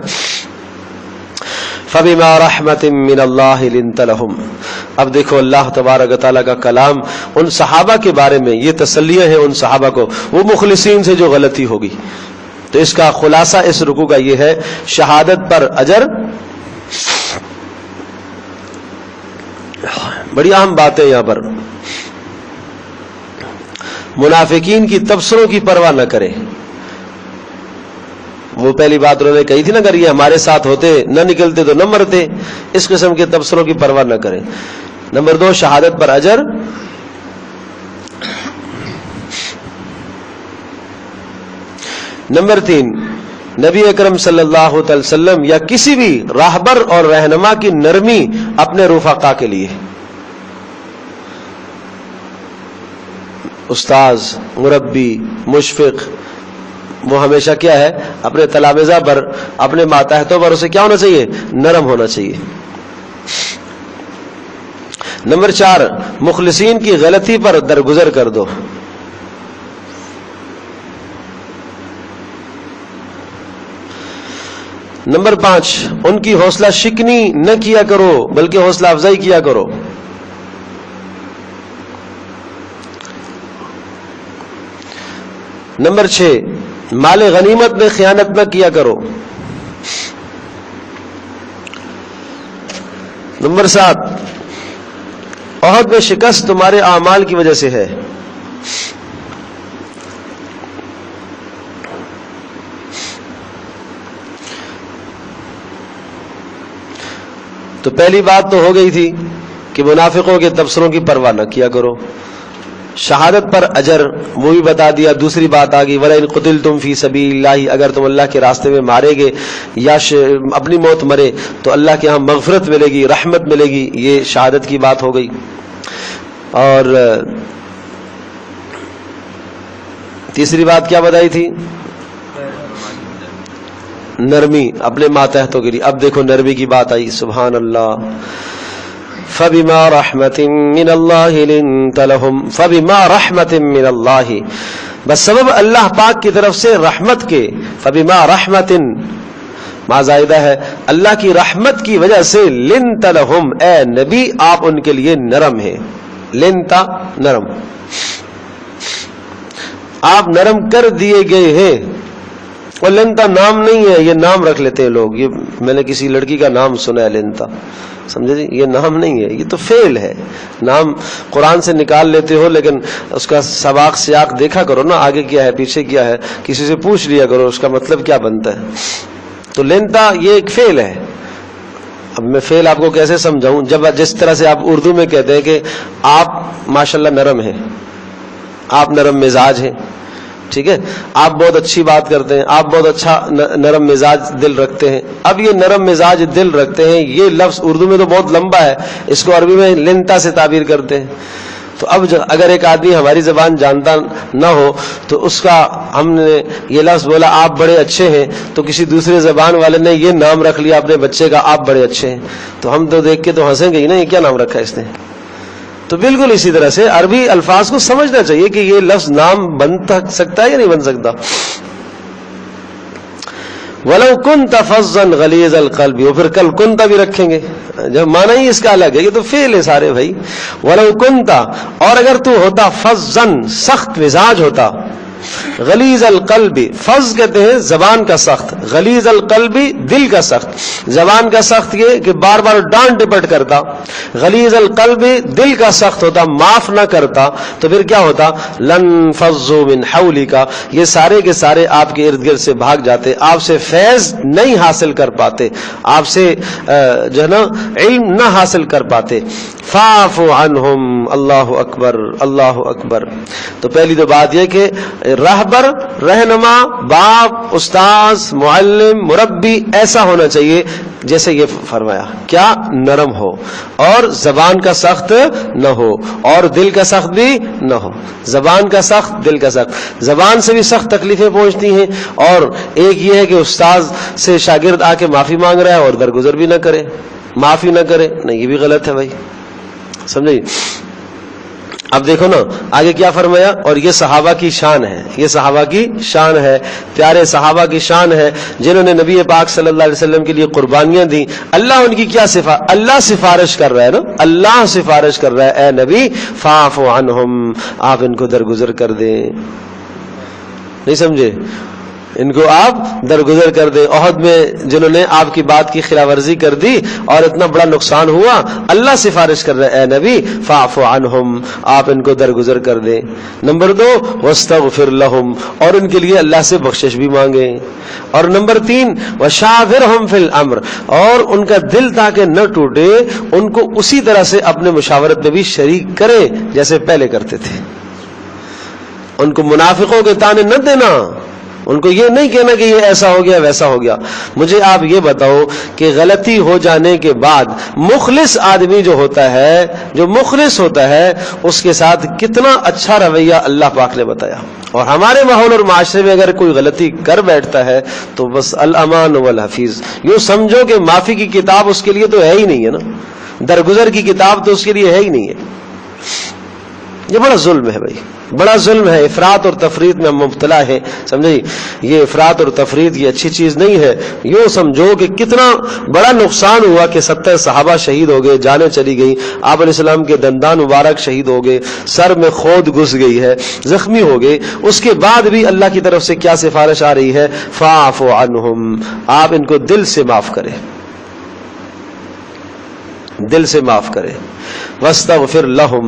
فبما رحمت من اللہ لنت لهم اب دیکھو اللہ تبارک تعالیٰ کا کلام ان صحابہ کے بارے میں یہ تسلیہ ہے ان صحابہ کو، وہ مخلصین سے جو غلطی ہوگی. تو اس کا خلاصہ اس رکوع کا یہ ہے، شہادت پر اجر. بڑی اہم بات ہے یہاں پر، منافقین کی تبصروں کی پرواہ نہ کرے. وہ پہلی بات انہوں نے کہی تھی نا، اگر یہ ہمارے ساتھ ہوتے نہ نکلتے تو نہ مرتے، اس قسم کے تبصروں کی پرواہ نہ کریں. نمبر 2 شہادت پر اجر. نمبر 3 نبی اکرم صلی اللہ علیہ وسلم یا کسی بھی راہبر اور رہنما کی نرمی اپنے رفقا کے لیے. استاذ، مربی، مشفق، وہ ہمیشہ کیا ہے، اپنے تلامذہ پر، اپنے ماتحتوں پر اسے کیا ہونا چاہیے، نرم ہونا چاہیے. نمبر 4 مخلصین کی غلطی پر درگزر کر دو. نمبر 5 ان کی حوصلہ شکنی نہ کیا کرو بلکہ حوصلہ افزائی کیا کرو. نمبر 6 مال غنیمت میں خیانت نہ کیا کرو. نمبر 7 احد میں شکست تمہارے اعمال کی وجہ سے ہے. تو پہلی بات تو ہو گئی تھی کہ منافقوں کے تبصروں کی پرواہ نہ کیا کرو. شہادت پر اجر وہ بھی بتا دیا. دوسری بات آ گئی وَلَئِن قُتِلْتُمْ فِي سَبِيلِ اللَّهِ، اگر تم اللہ کے راستے میں مارے گے یا اپنی موت مرے تو اللہ کے ہاں مغفرت ملے گی، رحمت ملے گی. یہ شہادت کی بات ہو گئی. اور تیسری بات کیا بتائی تھی، نرمی اپنے ماتحتوں کے لیے. اب دیکھو نرمی کی بات آئی، سبحان اللہ. فَبِمَا رَحْمَةٍ مِّنَ اللَّهِ لِنْتَ لَهُمْ فَبِمَا رَحْمَةٍ مِّنَ اللَّهِ، بس سبب اللہ پاک کی طرف سے رحمت کے. فَبِمَا رَحْمَةٍ ما زائدہ ہے، اللہ کی رحمت کی وجہ سے. لِنْتَ لَهُمْ، اے نبی آپ ان کے لیے نرم ہیں. لِنْتَ نرم، آپ نرم کر دیے گئے ہیں. اور لنتا نام نہیں ہے، یہ نام رکھ لیتے ہیں لوگ. یہ میں نے کسی لڑکی کا نام سنا ہے لنتا، سمجھے جی، یہ نام نہیں ہے، یہ تو فعل ہے. نام قرآن سے نکال لیتے ہو لیکن اس کا سباق سیاق دیکھا کرو نا، آگے کیا ہے پیچھے کیا ہے، کسی سے پوچھ لیا کرو اس کا مطلب کیا بنتا ہے. تو لنتا یہ ایک فعل ہے. اب میں فعل آپ کو کیسے سمجھاؤں، جب جس طرح سے آپ اردو میں کہتے ہیں کہ آپ ماشاءاللہ نرم ہیں، آپ نرم مزاج ہیں، ٹھیک ہے، آپ بہت اچھی بات کرتے ہیں، آپ بہت اچھا نرم مزاج دل رکھتے ہیں. اب یہ نرم مزاج دل رکھتے ہیں یہ لفظ اردو میں تو بہت لمبا ہے، اس کو عربی میں لنتا سے تعبیر کرتے ہیں. تو اب اگر ایک آدمی ہماری زبان جانتا نہ ہو تو اس کا ہم نے یہ لفظ بولا آپ بڑے اچھے ہیں، تو کسی دوسرے زبان والے نے یہ نام رکھ لیا اپنے بچے کا آپ بڑے اچھے ہیں، تو ہم تو دیکھ کے تو ہنسیں گے ہی نا، یہ کیا نام رکھا ہے اس نے. تو بالکل اسی طرح سے عربی الفاظ کو سمجھنا چاہیے کہ یہ لفظ نام بن سکتا ہے یا نہیں بن سکتا. وَلَوْ كُنْتَ فَظًّا غَلِيظَ الْقَلْبِ، وہ پھر کل کنتا بھی رکھیں گے، جب معنی ہی اس کا الگ ہے، یہ تو فعل ہے سارے بھائی. وَلَوْ كُنْتَ، اور اگر تو ہوتا فَظًّا سخت مزاج ہوتا، غلیظ القلب، فظ کہتے ہیں زبان کا سخت، غلیظ القلب دل کا سخت. زبان کا سخت یہ کہ بار بار ڈانٹ ڈپٹ کرتا، غلیظ القلب دل کا سخت ہوتا، معاف نہ کرتا، تو پھر کیا ہوتا، لن فضوا من حولک، یہ سارے کے سارے آپ کے ارد گرد سے بھاگ جاتے، آپ سے فیض نہیں حاصل کر پاتے، آپ سے جو ہے نا علم نہ حاصل کر پاتے. فاعف عنہم، اللہ اکبر اللہ اکبر. تو پہلی تو بات یہ کہ راہبر، رہنما، باپ، استاذ، معلم، مربی ایسا ہونا چاہیے جیسے یہ فرمایا، کیا نرم ہو اور زبان کا سخت نہ ہو اور دل کا سخت بھی نہ ہو. زبان کا سخت، دل کا سخت. زبان سے بھی سخت تکلیفیں پہنچتی ہیں، اور ایک یہ ہے کہ استاذ سے شاگرد آ کے معافی مانگ رہا ہے اور درگزر بھی نہ کرے، معافی نہ کرے، نہیں یہ بھی غلط ہے بھائی، سمجھے. اب دیکھو نا آگے کیا فرمایا، اور یہ صحابہ کی شان ہے، یہ صحابہ کی شان ہے، پیارے صحابہ کی شان ہے جنہوں نے نبی پاک صلی اللہ علیہ وسلم کے لیے قربانیاں دی. اللہ ان کی کیا اللہ سفارش کر رہا ہے نا، اللہ سفارش کر رہا ہے، اے نبی فاعف عنہم، آپ ان کو درگزر کر دیں. نہیں سمجھے؟ ان کو آپ درگزر کر دیں. احد میں جنہوں نے آپ کی بات کی خلاف ورزی کر دی اور اتنا بڑا نقصان ہوا، اللہ سفارش کر رہے اے نبی فاعف عنہم، آپ ان کو درگزر کر دیں. نمبر 2 واستغفر لہم، اور ان کے لیے اللہ سے بخشش بھی مانگیں. اور نمبر 3 وشاورہم فی الامر، اور ان کا دل تاکہ نہ ٹوٹے ان کو اسی طرح سے اپنے مشاورت میں بھی شریک کریں جیسے پہلے کرتے تھے. ان کو منافقوں کے طعنے نہ دینا، ان کو یہ نہیں کہنا کہ یہ ایسا ہو گیا ویسا ہو گیا. مجھے آپ یہ بتاؤ کہ غلطی ہو جانے کے بعد مخلص آدمی جو ہوتا ہے، جو مخلص ہوتا ہے، اس کے ساتھ کتنا اچھا رویہ اللہ پاک نے بتایا. اور ہمارے ماحول اور معاشرے میں اگر کوئی غلطی کر بیٹھتا ہے تو بس الامان والحفیظ، یوں سمجھو کہ معافی کی کتاب اس کے لیے تو ہے ہی نہیں ہے نا، درگزر کی کتاب تو اس کے لیے ہے ہی نہیں ہے. یہ بڑا ظلم ہے بھائی، بڑا ظلم ہے. افراط اور تفریط میں ہم مبتلا ہیں، سمجھے؟ یہ افراط اور تفریط یہ اچھی چیز نہیں ہے. یوں سمجھو کہ کتنا بڑا نقصان ہوا کہ 70 صحابہ شہید ہو گئے، جانیں چلی گئی، آپ علیہ السلام کے دندان مبارک شہید ہو گئے، سر میں خود گھس گئی ہے، زخمی ہو گئے. اس کے بعد بھی اللہ کی طرف سے کیا سفارش آ رہی ہے؟ فاعف عنہم، آپ ان کو دل سے معاف کریں، دل سے معاف کرے. واستغفر لہم،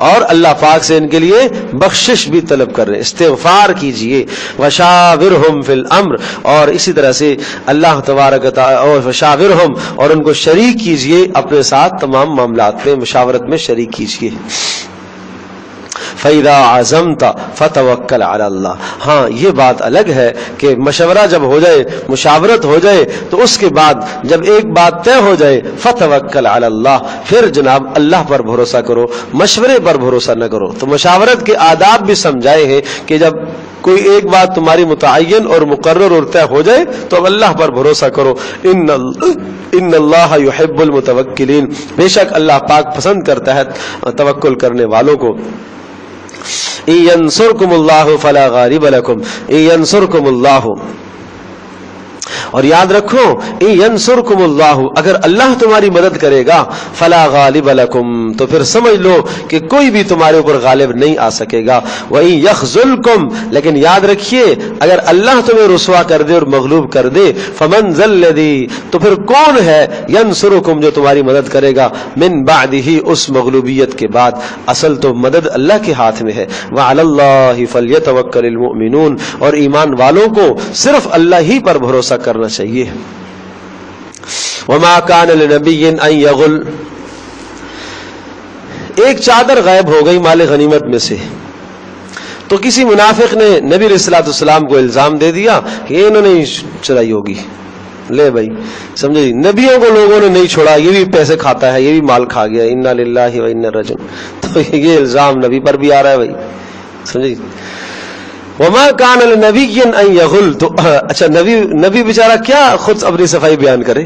اور اللہ پاک سے ان کے لیے بخشش بھی طلب کر رہے، استغفار کیجئے. وشاورہم فی الامر، اور اسی طرح سے اللہ تبارک تعالی، اور وشاورہم، اور ان کو شریک کیجئے اپنے ساتھ تمام معاملات میں، مشاورت میں شریک کیجئے. فَإِذَا عَزَمْتَ فَتَوَكَّلْ عَلَى اللَّهِ، ہاں یہ بات الگ ہے کہ مشورہ جب ہو جائے، مشاورت ہو جائے، تو اس کے بعد جب ایک بات طے ہو جائے فَتَوَكَّلْ عَلَى اللَّهِ، پھر جناب اللہ پر بھروسہ کرو، مشورے پر بھروسہ نہ کرو. تو مشاورت کے آداب بھی سمجھائے ہیں کہ جب کوئی ایک بات تمہاری متعین اور مقرر اور طے ہو جائے تو اب اللہ پر بھروسہ کرو. ان اللہ یحب المتوکلین، بے شک اللہ پاک پسند کرتا ہے توکل کرنے والوں کو. ان ینصرکم اللہ فلا غالب لکم، ان ینصرکم اللہ، اور یاد رکھو ان ینصرکم اللہ، اگر اللہ تمہاری مدد کرے گا، فلا غالب لکم، تو پھر سمجھ لو کہ کوئی بھی تمہارے اوپر غالب نہیں آ سکے گا. وَإِن يَخْذُلْكُمْ، لیکن یاد رکھیے اگر اللہ تمہیں رسوا کر دے اور مغلوب کر دے، فَمَنْ ذَا الَّذِي، تو پھر کون ہے، يَنصُرُكُمْ، جو تمہاری مدد کرے گا، مِن بَعْدِهِ، اس مغلوبیت کے بعد. اصل تو مدد اللہ کے ہاتھ میں ہے. وَعَلَى اللَّهِ فَلْيَتَوَكَّلِ الْمُؤْمِنُونَ، اور ایمان والوں کو صرف اللہ ہی پر بھروسہ کرنا چاہیے. وما كان لنبي ان يغل، ایک چادر غائب ہو گئی مال غنیمت میں سے، تو کسی منافق نے نبی علیہ الصلوۃ والسلام کو الزام دے دیا کہ انہوں نے چرائی ہوگی. لے بھائی سمجھے، نبیوں کو لوگوں نے نہیں چھوڑا، یہ بھی پیسے کھاتا ہے، یہ بھی مال کھا گیا. انا للہ و انا راجعون، تو یہ الزام نبی پر بھی آ رہا ہے بھائی، سمجھے. وما كان لنبي ان يغل، تو اچھا نبی بیچارہ کیا خود اپنی صفائی بیان کرے،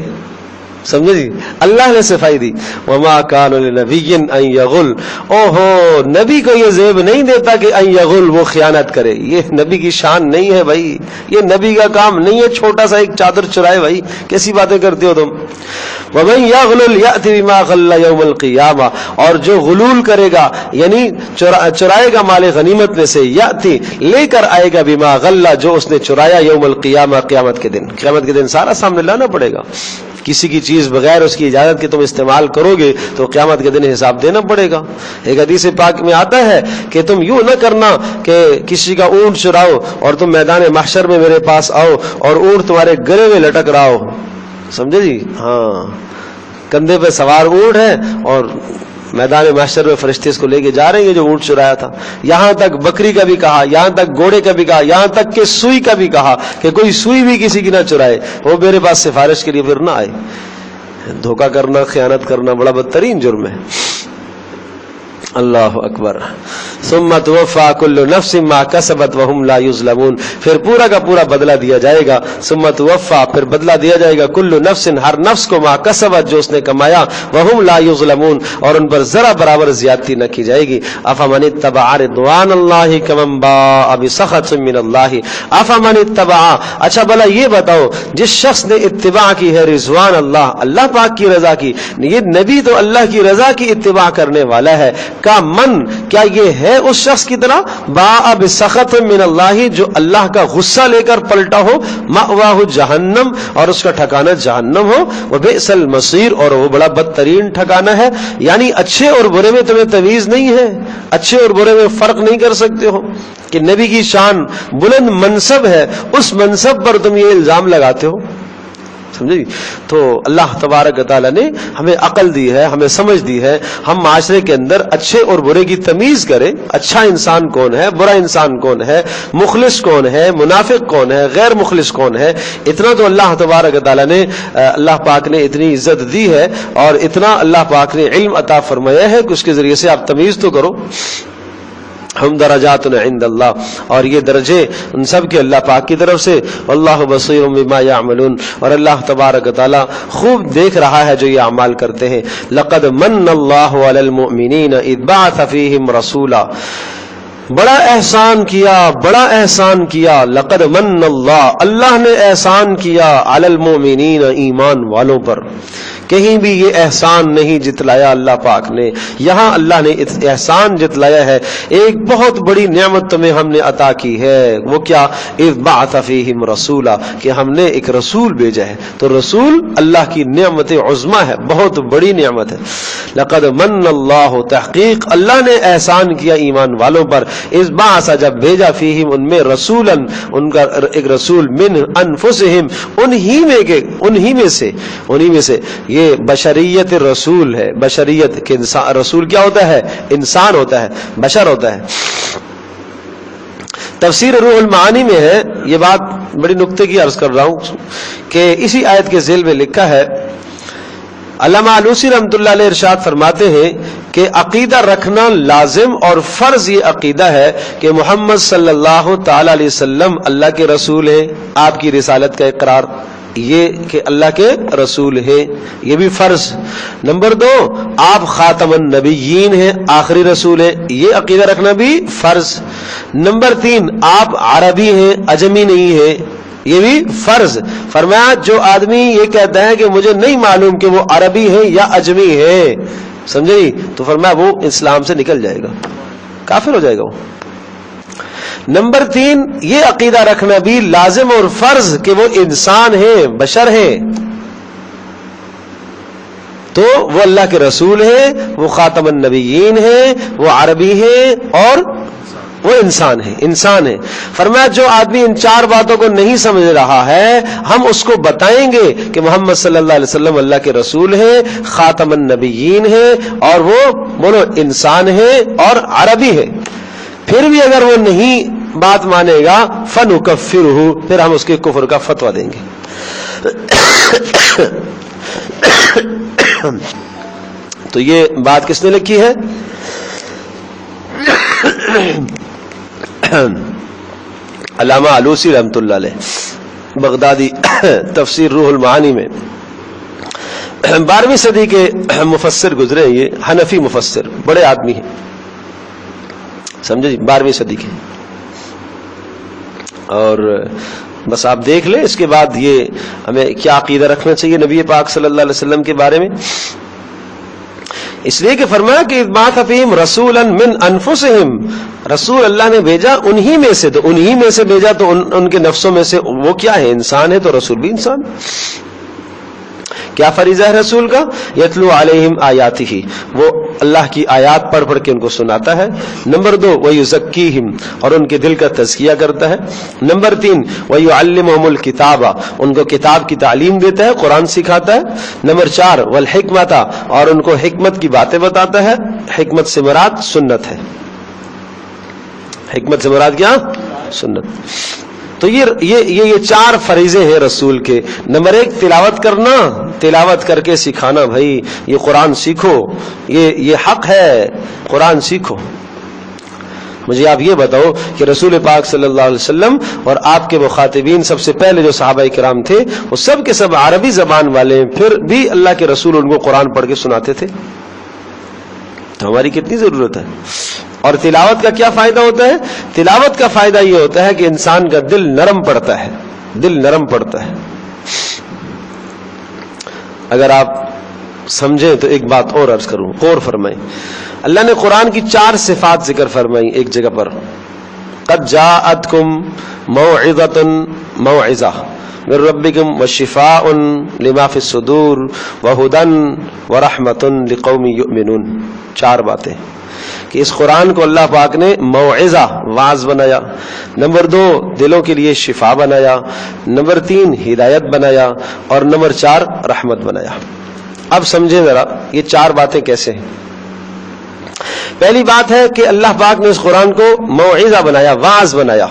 سمجھے جی، اللہ نے صفائی دی. وما كان لنبي ان يغل، اوہو نبی کو یہ زیب نہیں دیتا کہ ان يغل، وہ خیانت کرے. یہ نبی کی شان نہیں ہے بھائی، یہ نبی کا کام نہیں ہے چھوٹا سا ایک چادر چرائے. بھائی کیسی باتیں کرتے ہو تم. ومن يغلل يأت بما غل يوم القيامة، اور جو غلول کرے گا یعنی چرائے گا مال غنیمت میں سے، یاتی لے کر آئے گا، بما غل، جو اس نے چرایا، یوم القیامہ، قیامت کے دن. قیامت کے دن سارا سامنے لانا پڑے گا. کسی کی چیز بغیر اس کی اجازت کے تم استعمال کرو گے تو قیامت کے دن حساب دینا پڑے گا. ایک حدیث پاک میں آتا ہے کہ تم یوں نہ کرنا کہ کسی کا اونٹ چراؤ اور تم میدان محشر میں میرے پاس آؤ اور اونٹ تمہارے گلے میں لٹک رہا ہو، سمجھے جی. ہاں، کندھے پہ سوار اونٹ ہے اور میدان محشر میں فرشتے اس کو لے کے جا رہے ہیں جو اونٹ چرایا تھا. یہاں تک بکری کا بھی کہا، یہاں تک گھوڑے کا بھی کہا، یہاں تک کہ سوئی کا بھی کہا کہ کوئی سوئی بھی کسی کی نہ چرائے، وہ میرے پاس سفارش کے لیے پھر نہ آئے. دھوکہ کرنا، خیانت کرنا بڑا بدترین جرم ہے. اللہ اکبر. ثم توفى كل نفس ما كسبت وهم لا يظلمون، پھر پورا کا پورا بدلہ دیا جائے گا. ثم توفى، پھر بدلہ دیا جائے گا، كل نفس، ہر نفس کو، ما کسبت، جو اس نے کمایا، وهم لا يظلمون، اور ان پر ذرا برابر زیادتی نہ کی جائے گی. افمن اتبع رضوان اللہ کمن باء بسخط من اللہ. افمن اتبع، اچھا بھلا یہ بتاؤ جس شخص نے اتباع کی ہے رضوان اللہ، اللہ پاک کی رضا کی، یہ نبی تو اللہ کی رضا کی اتباع کرنے والا ہے، کا من، کیا یہ ہے اس شخص کی طرح، باء بسخط من اللہ، جو اللہ کا غصہ لے کر پلٹا ہو، مأواہ جہنم، اور اس کا ٹھکانہ جہنم ہو، وبئس المصیر، اور وہ بڑا بدترین ٹھکانہ ہے. یعنی اچھے اور برے میں تمہیں تمیز نہیں ہے، اچھے اور برے میں فرق نہیں کر سکتے ہو کہ نبی کی شان بلند منصب ہے، اس منصب پر تم یہ الزام لگاتے ہو. سمجھے؟ تو اللہ تبارک و تعالیٰ نے ہمیں عقل دی ہے، ہمیں سمجھ دی ہے، ہم معاشرے کے اندر اچھے اور برے کی تمیز کریں. اچھا انسان کون ہے، برا انسان کون ہے، مخلص کون ہے، منافق کون ہے، غیر مخلص کون ہے. اتنا تو اللہ تبارک و تعالیٰ نے، اللہ پاک نے اتنی عزت دی ہے، اور اتنا اللہ پاک نے علم عطا فرمایا ہے کہ اس کے ذریعے سے آپ تمیز تو کرو. ہم درجات عند اللہ، اور یہ درجے ان سب کے اللہ پاک کی طرف سے. واللہ بصیر بما یعملون، اور اللہ تبارک و تعالی خوب دیکھ رہا ہے جو یہ اعمال کرتے ہیں. لقد من اللہ علی المؤمنین اذ بعث فیہم رسولا، بڑا احسان کیا، بڑا احسان کیا. لقد من اللہ، اللہ نے احسان کیا، علی المؤمنین، ایمان والوں پر. کہیں بھی یہ احسان نہیں جتلایا اللہ پاک نے، یہاں اللہ نے احسان جتلایا ہے. ایک بہت بڑی نعمت تمہیں ہم نے عطا کی ہے، وہ کیا؟ اذ بعث فیہم رسولا، کہ ہم نے ایک رسول بھیجا ہے. تو رسول اللہ کی نعمت عظمی ہے، بہت بڑی نعمت ہے. لقد من اللہ، تحقیق اللہ نے احسان کیا ایمان والوں پر. اذ بعث، جب بھیجا، فیہم، ان میں، رسولا، ان کا ایک رسول، من انفسہم، انہی میں سے یہ بشریت رسول ہے. بشریت کے انسان، رسول کیا ہوتا ہے؟ انسان ہوتا ہے، بشر ہوتا ہے. تفسیر روح المعانی میں ہے یہ بات، بڑی نکتے کی عرض کر رہا ہوں کہ اسی آیت کے ذیل میں لکھا ہے، علامہ علوسی رحمۃ اللہ علیہ ارشاد فرماتے ہیں کہ عقیدہ رکھنا لازم اور فرض یہ عقیدہ ہے کہ محمد صلی اللہ تعالی علیہ وسلم اللہ کے رسول ہیں. آپ کی رسالت کا اقرار، یہ کہ اللہ کے رسول ہیں، یہ بھی فرض. نمبر 2، آپ خاتم النبیین ہیں، آخری رسول ہیں، یہ عقیدہ رکھنا بھی فرض. نمبر 3، آپ عربی ہیں، عجمی نہیں ہیں، یہ بھی فرض. فرمایا جو آدمی یہ کہتا ہے کہ مجھے نہیں معلوم کہ وہ عربی ہے یا عجمی ہے، سمجھے، تو فرمایا وہ اسلام سے نکل جائے گا، کافر ہو جائے گا وہ. نمبر 3، یہ عقیدہ رکھنا بھی لازم اور فرض کہ وہ انسان ہے، بشر ہے، تو وہ اللہ کے رسول ہیں، وہ خاتم النبیین ہیں، وہ عربی ہیں، اور وہ انسان ہے. فرمایا جو آدمی ان 4 باتوں کو نہیں سمجھ رہا ہے، ہم اس کو بتائیں گے کہ محمد صلی اللہ علیہ وسلم اللہ کے رسول ہیں، خاتم النبیین ہیں، اور وہ بولو انسان ہے اور عربی ہے. پھر بھی اگر وہ نہیں بات مانے گا، فَنُكَفِّرُهُ، پھر ہم اس کے کفر کا فتویٰ دیں گے. تو یہ بات کس نے لکھی ہے؟ علامہ علوسی رحمۃ اللہ علیہ، بغدادی، تفسیر روح المعانی میں. 12ویں صدی کے مفسر گزرے، یہ حنفی مفسر، بڑے آدمی ہیں، سمجھے جی، 12ویں صدی کے. اور بس آپ دیکھ لیں اس کے بعد یہ ہمیں کیا عقیدہ رکھنا چاہیے نبی پاک صلی اللہ علیہ وسلم کے بارے میں. اس لیے کہ فرمایا کہ بعث فیہم رسولا من انفسہم، رسول اللہ نے بھیجا انہی میں سے، تو انہی میں سے بھیجا تو ان کے نفسوں میں سے وہ کیا ہے؟ انسان ہے، تو رسول بھی انسان. کیا فریضہ ہے رسول کا؟ یتلو علیہم آیاتہ، وہ اللہ کی آیات پڑھ کے ان کو سناتا ہے. نمبر 2، ویزکیہم، اور ان کے دل کا تزکیہ کرتا ہے. نمبر 3، ویعلمہم الکتاب، ان کو کتاب کی تعلیم دیتا ہے، قرآن سکھاتا ہے. نمبر 4، والحکمت، اور ان کو حکمت کی باتیں بتاتا ہے. حکمت سے مراد سنت ہے، حکمت سے مراد کیا؟ سنت. تو یہ 4 فریضے ہیں رسول کے. نمبر 1، تلاوت کرنا، تلاوت کر کے سکھانا، بھائی یہ قرآن سیکھو، یہ حق ہے، قرآن سیکھو. مجھے آپ یہ بتاؤ کہ رسول پاک صلی اللہ علیہ وسلم اور آپ کے مخاطبین سب سے پہلے جو صحابہ کرام تھے وہ سب کے سب عربی زبان والے ہیں، پھر بھی اللہ کے رسول ان کو قرآن پڑھ کے سناتے تھے، تو ہماری کتنی ضرورت ہے۔ اور تلاوت کا کیا فائدہ ہوتا ہے؟ تلاوت کا فائدہ یہ ہوتا ہے کہ انسان کا دل نرم پڑتا ہے، دل نرم پڑتا ہے۔ اگر آپ سمجھیں تو ایک بات اور عرض کروں، غور فرمائیں۔ اللہ نے قرآن کی 4 صفات ذکر فرمائی ایک جگہ پر، قد جاءتکم موعظۃ موعظہ من ربکم وشفاء لما فی الصدور وہدی ورحمۃ لقوم یؤمنون۔ 4 باتیں کہ اس قرآن کو اللہ پاک نے موعظہ، واعظ بنایا، نمبر 2 دلوں کے لیے شفا بنایا، نمبر 3 ہدایت بنایا، اور نمبر 4 رحمت بنایا۔ اب سمجھیں ذرا یہ 4 باتیں کیسے ہیں۔ پہلی بات ہے کہ اللہ پاک نے اس قرآن کو موعظہ بنایا، واعظ بنایا۔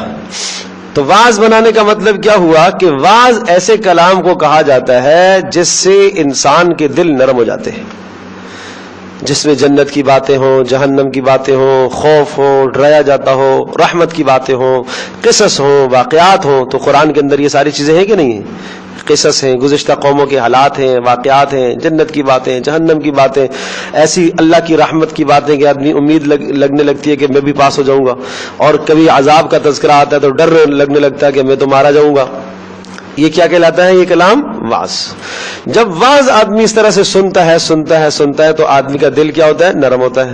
تو واعظ بنانے کا مطلب کیا ہوا کہ واعظ ایسے کلام کو کہا جاتا ہے جس سے انسان کے دل نرم ہو جاتے ہیں، جس میں جنت کی باتیں ہوں، جہنم کی باتیں ہوں، خوف ہو، ڈرایا جاتا ہو، رحمت کی باتیں ہوں، قصص ہوں، واقعات ہوں۔ تو قرآن کے اندر یہ ساری چیزیں ہیں کہ نہیں ہیں؟ قصص ہیں، گزشتہ قوموں کے حالات ہیں، واقعات ہیں، جنت کی باتیں، جہنم کی باتیں، ایسی اللہ کی رحمت کی باتیں کہ آدمی امید لگنے لگتی ہے کہ میں بھی پاس ہو جاؤں گا، اور کبھی عذاب کا تذکرہ آتا ہے تو ڈر لگنے لگتا ہے کہ میں تو مارا جاؤں گا۔ یہ کیا کہلاتا ہے؟ یہ کلام واعظ۔ جب واعظ آدمی اس طرح سے سنتا ہے تو آدمی کا دل کیا ہوتا ہے؟ نرم ہوتا ہے۔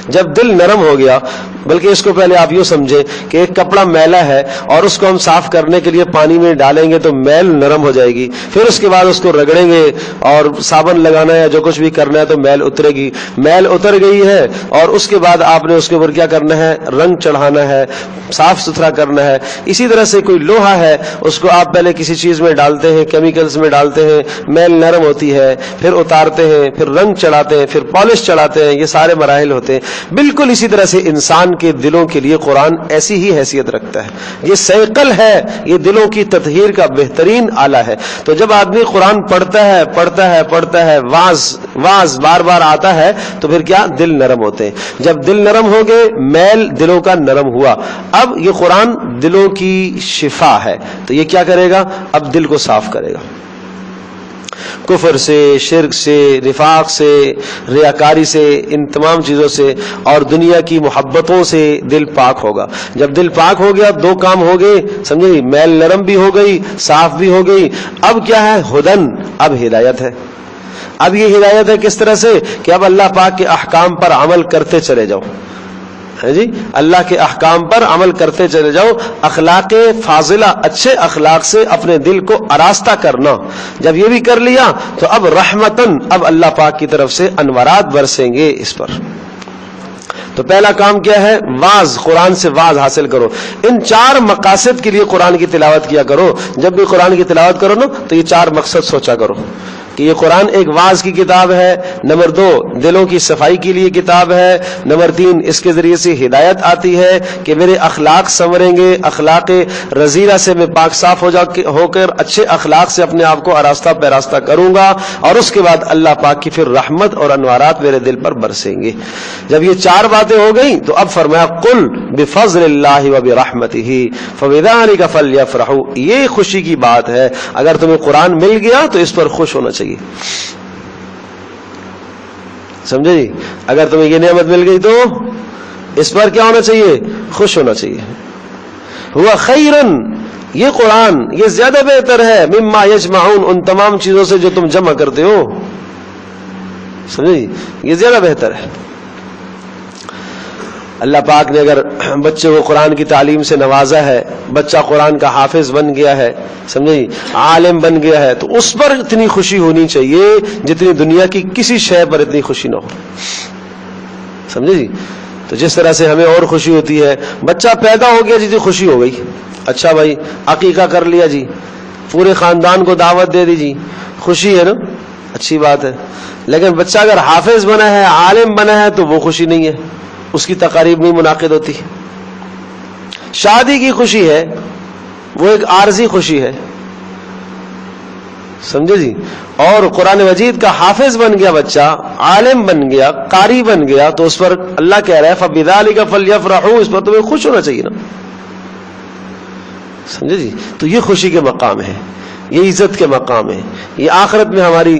جب دل نرم ہو گیا، بلکہ اس کو پہلے آپ یوں سمجھیں کہ ایک کپڑا میلا ہے اور اس کو ہم صاف کرنے کے لیے پانی میں ڈالیں گے تو میل نرم ہو جائے گی، پھر اس کے بعد اس کو رگڑیں گے اور صابن لگانا ہے یا جو کچھ بھی کرنا ہے تو میل اترے گی۔ میل اتر گئی ہے اور اس کے بعد آپ نے اس کے اوپر کیا کرنا ہے؟ رنگ چڑھانا ہے، صاف ستھرا کرنا ہے۔ اسی طرح سے کوئی لوہا ہے، اس کو آپ پہلے کسی چیز میں ڈالتے ہیں، کیمیکلز میں ڈالتے ہیں، میل نرم ہوتی ہے، پھر اتارتے ہیں، پھر رنگ چڑھاتے ہیں، پھر پالش چڑھاتے ہیں، یہ سارے مراحل ہوتے ہیں۔ بالکل اسی طرح سے انسان کے دلوں کے لیے قرآن ایسی ہی حیثیت رکھتا ہے، یہ سیقل ہے، یہ دلوں کی تطہیر کا بہترین آلہ ہے۔ تو جب آدمی قرآن پڑھتا ہے، واعظ بار بار آتا ہے تو پھر کیا؟ دل نرم ہوتے ہیں۔ جب دل نرم ہو گئے، میل دلوں کا نرم ہوا، اب یہ قرآن دلوں کی شفا ہے، تو یہ کیا کرے گا؟ اب دل کو صاف کرے گا، کفر سے، شرک سے، نفاق سے، ریاکاری سے، ان تمام چیزوں سے اور دنیا کی محبتوں سے دل پاک ہوگا۔ جب دل پاک ہو گیا 2 کام ہو گئے، سمجھے؟ میل نرم بھی ہو گئی، صاف بھی ہو گئی۔ اب کیا ہے؟ ہدن، اب ہدایت ہے۔ اب یہ ہدایت ہے کس طرح سے کہ اب اللہ پاک کے احکام پر عمل کرتے چلے جاؤ، جی اللہ کے احکام پر عمل کرتے چلے جاؤ، اخلاق فاضلہ، اچھے اخلاق سے اپنے دل کو آراستہ کرنا۔ جب یہ بھی کر لیا تو اب رحمتن، اب اللہ پاک کی طرف سے انوارات برسیں گے اس پر۔ تو پہلا کام کیا ہے؟ واعظ، قرآن سے واعظ حاصل کرو۔ ان 4 مقاصد کے لیے قرآن کی تلاوت کیا کرو۔ جب بھی قرآن کی تلاوت کرو نا تو یہ 4 مقصد سوچا کرو کہ یہ قرآن ایک واعظ کی کتاب ہے، نمبر 2 دلوں کی صفائی کے لیے کتاب ہے، نمبر 3 اس کے ذریعے سے ہدایت آتی ہے کہ میرے اخلاق سنوریں گے، اخلاق رذیلہ سے میں پاک صاف ہو کر اچھے اخلاق سے اپنے آپ کو آراستہ پیراستہ کروں گا، اور اس کے بعد اللہ پاک کی پھر رحمت اور انوارات میرے دل پر برسیں گے۔ جب یہ 4 باتیں ہو گئی تو اب فرمایا قل بفضل اللہ وبرحمتہ فبذلک فلیفرحوا، یہ خوشی کی بات ہے، اگر تمہیں قرآن مل گیا تو اس پر خوش ہونا چاہیے، سمجھے جی؟ اگر تمہیں یہ نعمت مل گئی تو اس پر کیا ہونا چاہیے؟ خوش ہونا چاہیے۔ ہوا خیرن، یہ قرآن یہ زیادہ بہتر ہے، مما یجمعون، ان تمام چیزوں سے جو تم جمع کرتے ہو، سمجھے جی؟ یہ زیادہ بہتر ہے۔ اللہ پاک نے اگر بچے کو قرآن کی تعلیم سے نوازا ہے، بچہ قرآن کا حافظ بن گیا ہے، سمجھے جی، عالم بن گیا ہے، تو اس پر اتنی خوشی ہونی چاہیے جتنی دنیا کی کسی شے پر اتنی خوشی نہ ہو، سمجھے جی؟ تو جس طرح سے ہمیں اور خوشی ہوتی ہے، بچہ پیدا ہو گیا جی خوشی ہو گئی، اچھا بھائی عقیقہ کر لیا جی، پورے خاندان کو دعوت دے دی جی، خوشی ہے نا، اچھی بات ہے۔ لیکن بچہ اگر حافظ بنا ہے، عالم بنا ہے، تو وہ خوشی نہیں ہے، اس کی تقاریب نہیں منعقد ہوتی۔ شادی کی خوشی ہے، وہ ایک عارضی خوشی ہے، سمجھے جی. اور قرآن مجید کا حافظ بن گیا بچہ، عالم بن گیا، قاری بن گیا، تو اس پر اللہ کہہ رہا ہے فَبِذَلِكَ فَلْيَفْرَحُوا، اس پر تمہیں خوش ہونا چاہیے نا. سمجھے جی. تو یہ خوشی کے مقام ہے، یہ عزت کے مقام ہے، یہ آخرت میں ہماری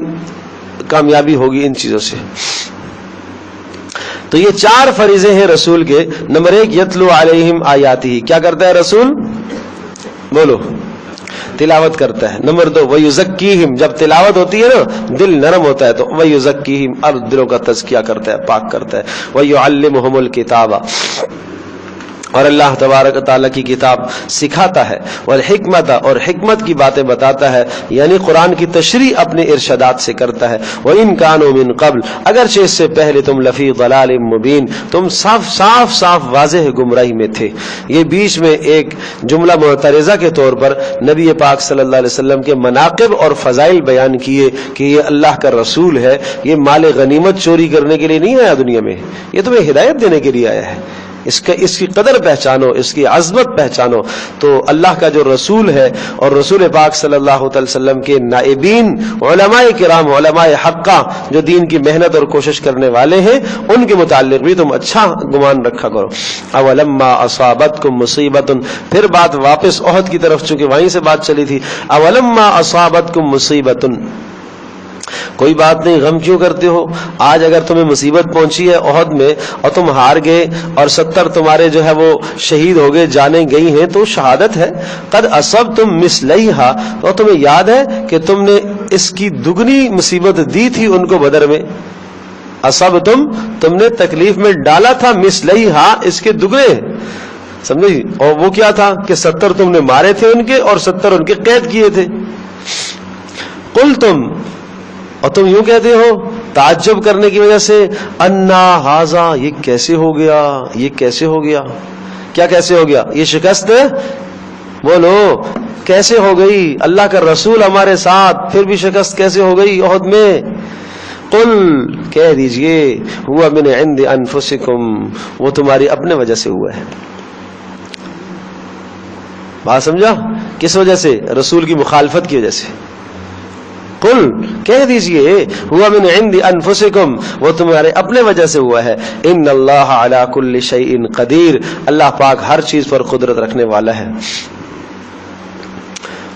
کامیابی ہوگی ان چیزوں سے. تو یہ 4 فریضے ہیں رسول کے. نمبر 1 یتلو علیہم آیاتہ، کیا کرتا ہے رسول؟ بولو، تلاوت کرتا ہے. نمبر 2 وَيُزَكِّيهِمْ، جب تلاوت ہوتی ہے نا دل نرم ہوتا ہے، تو وَيُزَكِّيهِمْ، اور دلوں کا تزکیہ کرتا ہے، پاک کرتا ہے. وَيُعَلِّمُهُمُ الْكِتَابَ، اور اللہ تبارک تعالیٰ کی کتاب سکھاتا ہے. والحکمت، اور حکمت کی باتیں بتاتا ہے، یعنی قرآن کی تشریح اپنے ارشادات سے کرتا ہے. وَإِن كَانُوا مِن قَبْلُ، اگرچہ اس سے پہلے تم لفی ضلال مبین، تم صاف واضح گمراہی میں تھے. یہ بیچ میں ایک جملہ معترضہ کے طور پر نبی پاک صلی اللہ علیہ وسلم کے مناقب اور فضائل بیان کیے کہ یہ اللہ کا رسول ہے، یہ مال غنیمت چوری کرنے کے لیے نہیں آیا دنیا میں، یہ تمہیں ہدایت دینے کے لیے آیا ہے. اس کی قدر پہچانو، اس کی عظمت پہچانو. تو اللہ کا جو رسول ہے اور رسول پاک صلی اللہ علیہ وسلم کے نائبین علماء کرام، علماء حقہ، جو دین کی محنت اور کوشش کرنے والے ہیں، ان کے متعلق بھی تم اچھا گمان رکھا کرو. اولما اصابتکم مصیبت، پھر بات واپس احد کی طرف، چونکہ وہیں سے بات چلی تھی. اولما اصابتکم مصیبت، کوئی بات نہیں، غم کیوں کرتے ہو؟ آج اگر تمہیں مصیبت پہنچی ہے احد میں اور تم ہار گئے اور 70 تمہارے جو ہے وہ شہید ہو گئے، جانیں گئی ہیں، تو شہادت ہے. قد اصبتم مثلیھا، اور تمہیں یاد ہے کہ تم نے اس کی دگنی مصیبت دی تھی ان کو بدر میں. اصبتم، تم نے تکلیف میں ڈالا تھا، مثلیھا، اس کے دگنے. سمجھے؟ اور وہ کیا تھا کہ 70 تم نے مارے تھے ان کے اور 70 ان کے قید کیے تھے. قلتم، اور تم یوں کہتے ہو تعجب کرنے کی وجہ سے، انا ھذا، یہ کیسے ہو گیا، یہ کیسے ہو گیا. کیا کیسے ہو گیا؟ یہ شکست ہے، بولو کیسے ہو گئی؟ اللہ کا رسول ہمارے ساتھ، پھر بھی شکست کیسے ہو گئی احد میں؟ قل، کہہ دیجئے، ہوا من عند انفسکم، وہ تمہاری اپنے وجہ سے ہوا ہے. بات سمجھا؟ کس وجہ سے؟ رسول کی مخالفت کی وجہ سے. قل، کہہ دیجئے، ہوا من عند انفسکم، وہ تمہارے اپنے وجہ سے ہوا ہے. ان اللہ علی کل شیء قدیر، اللہ پاک ہر چیز پر قدرت رکھنے والا ہے.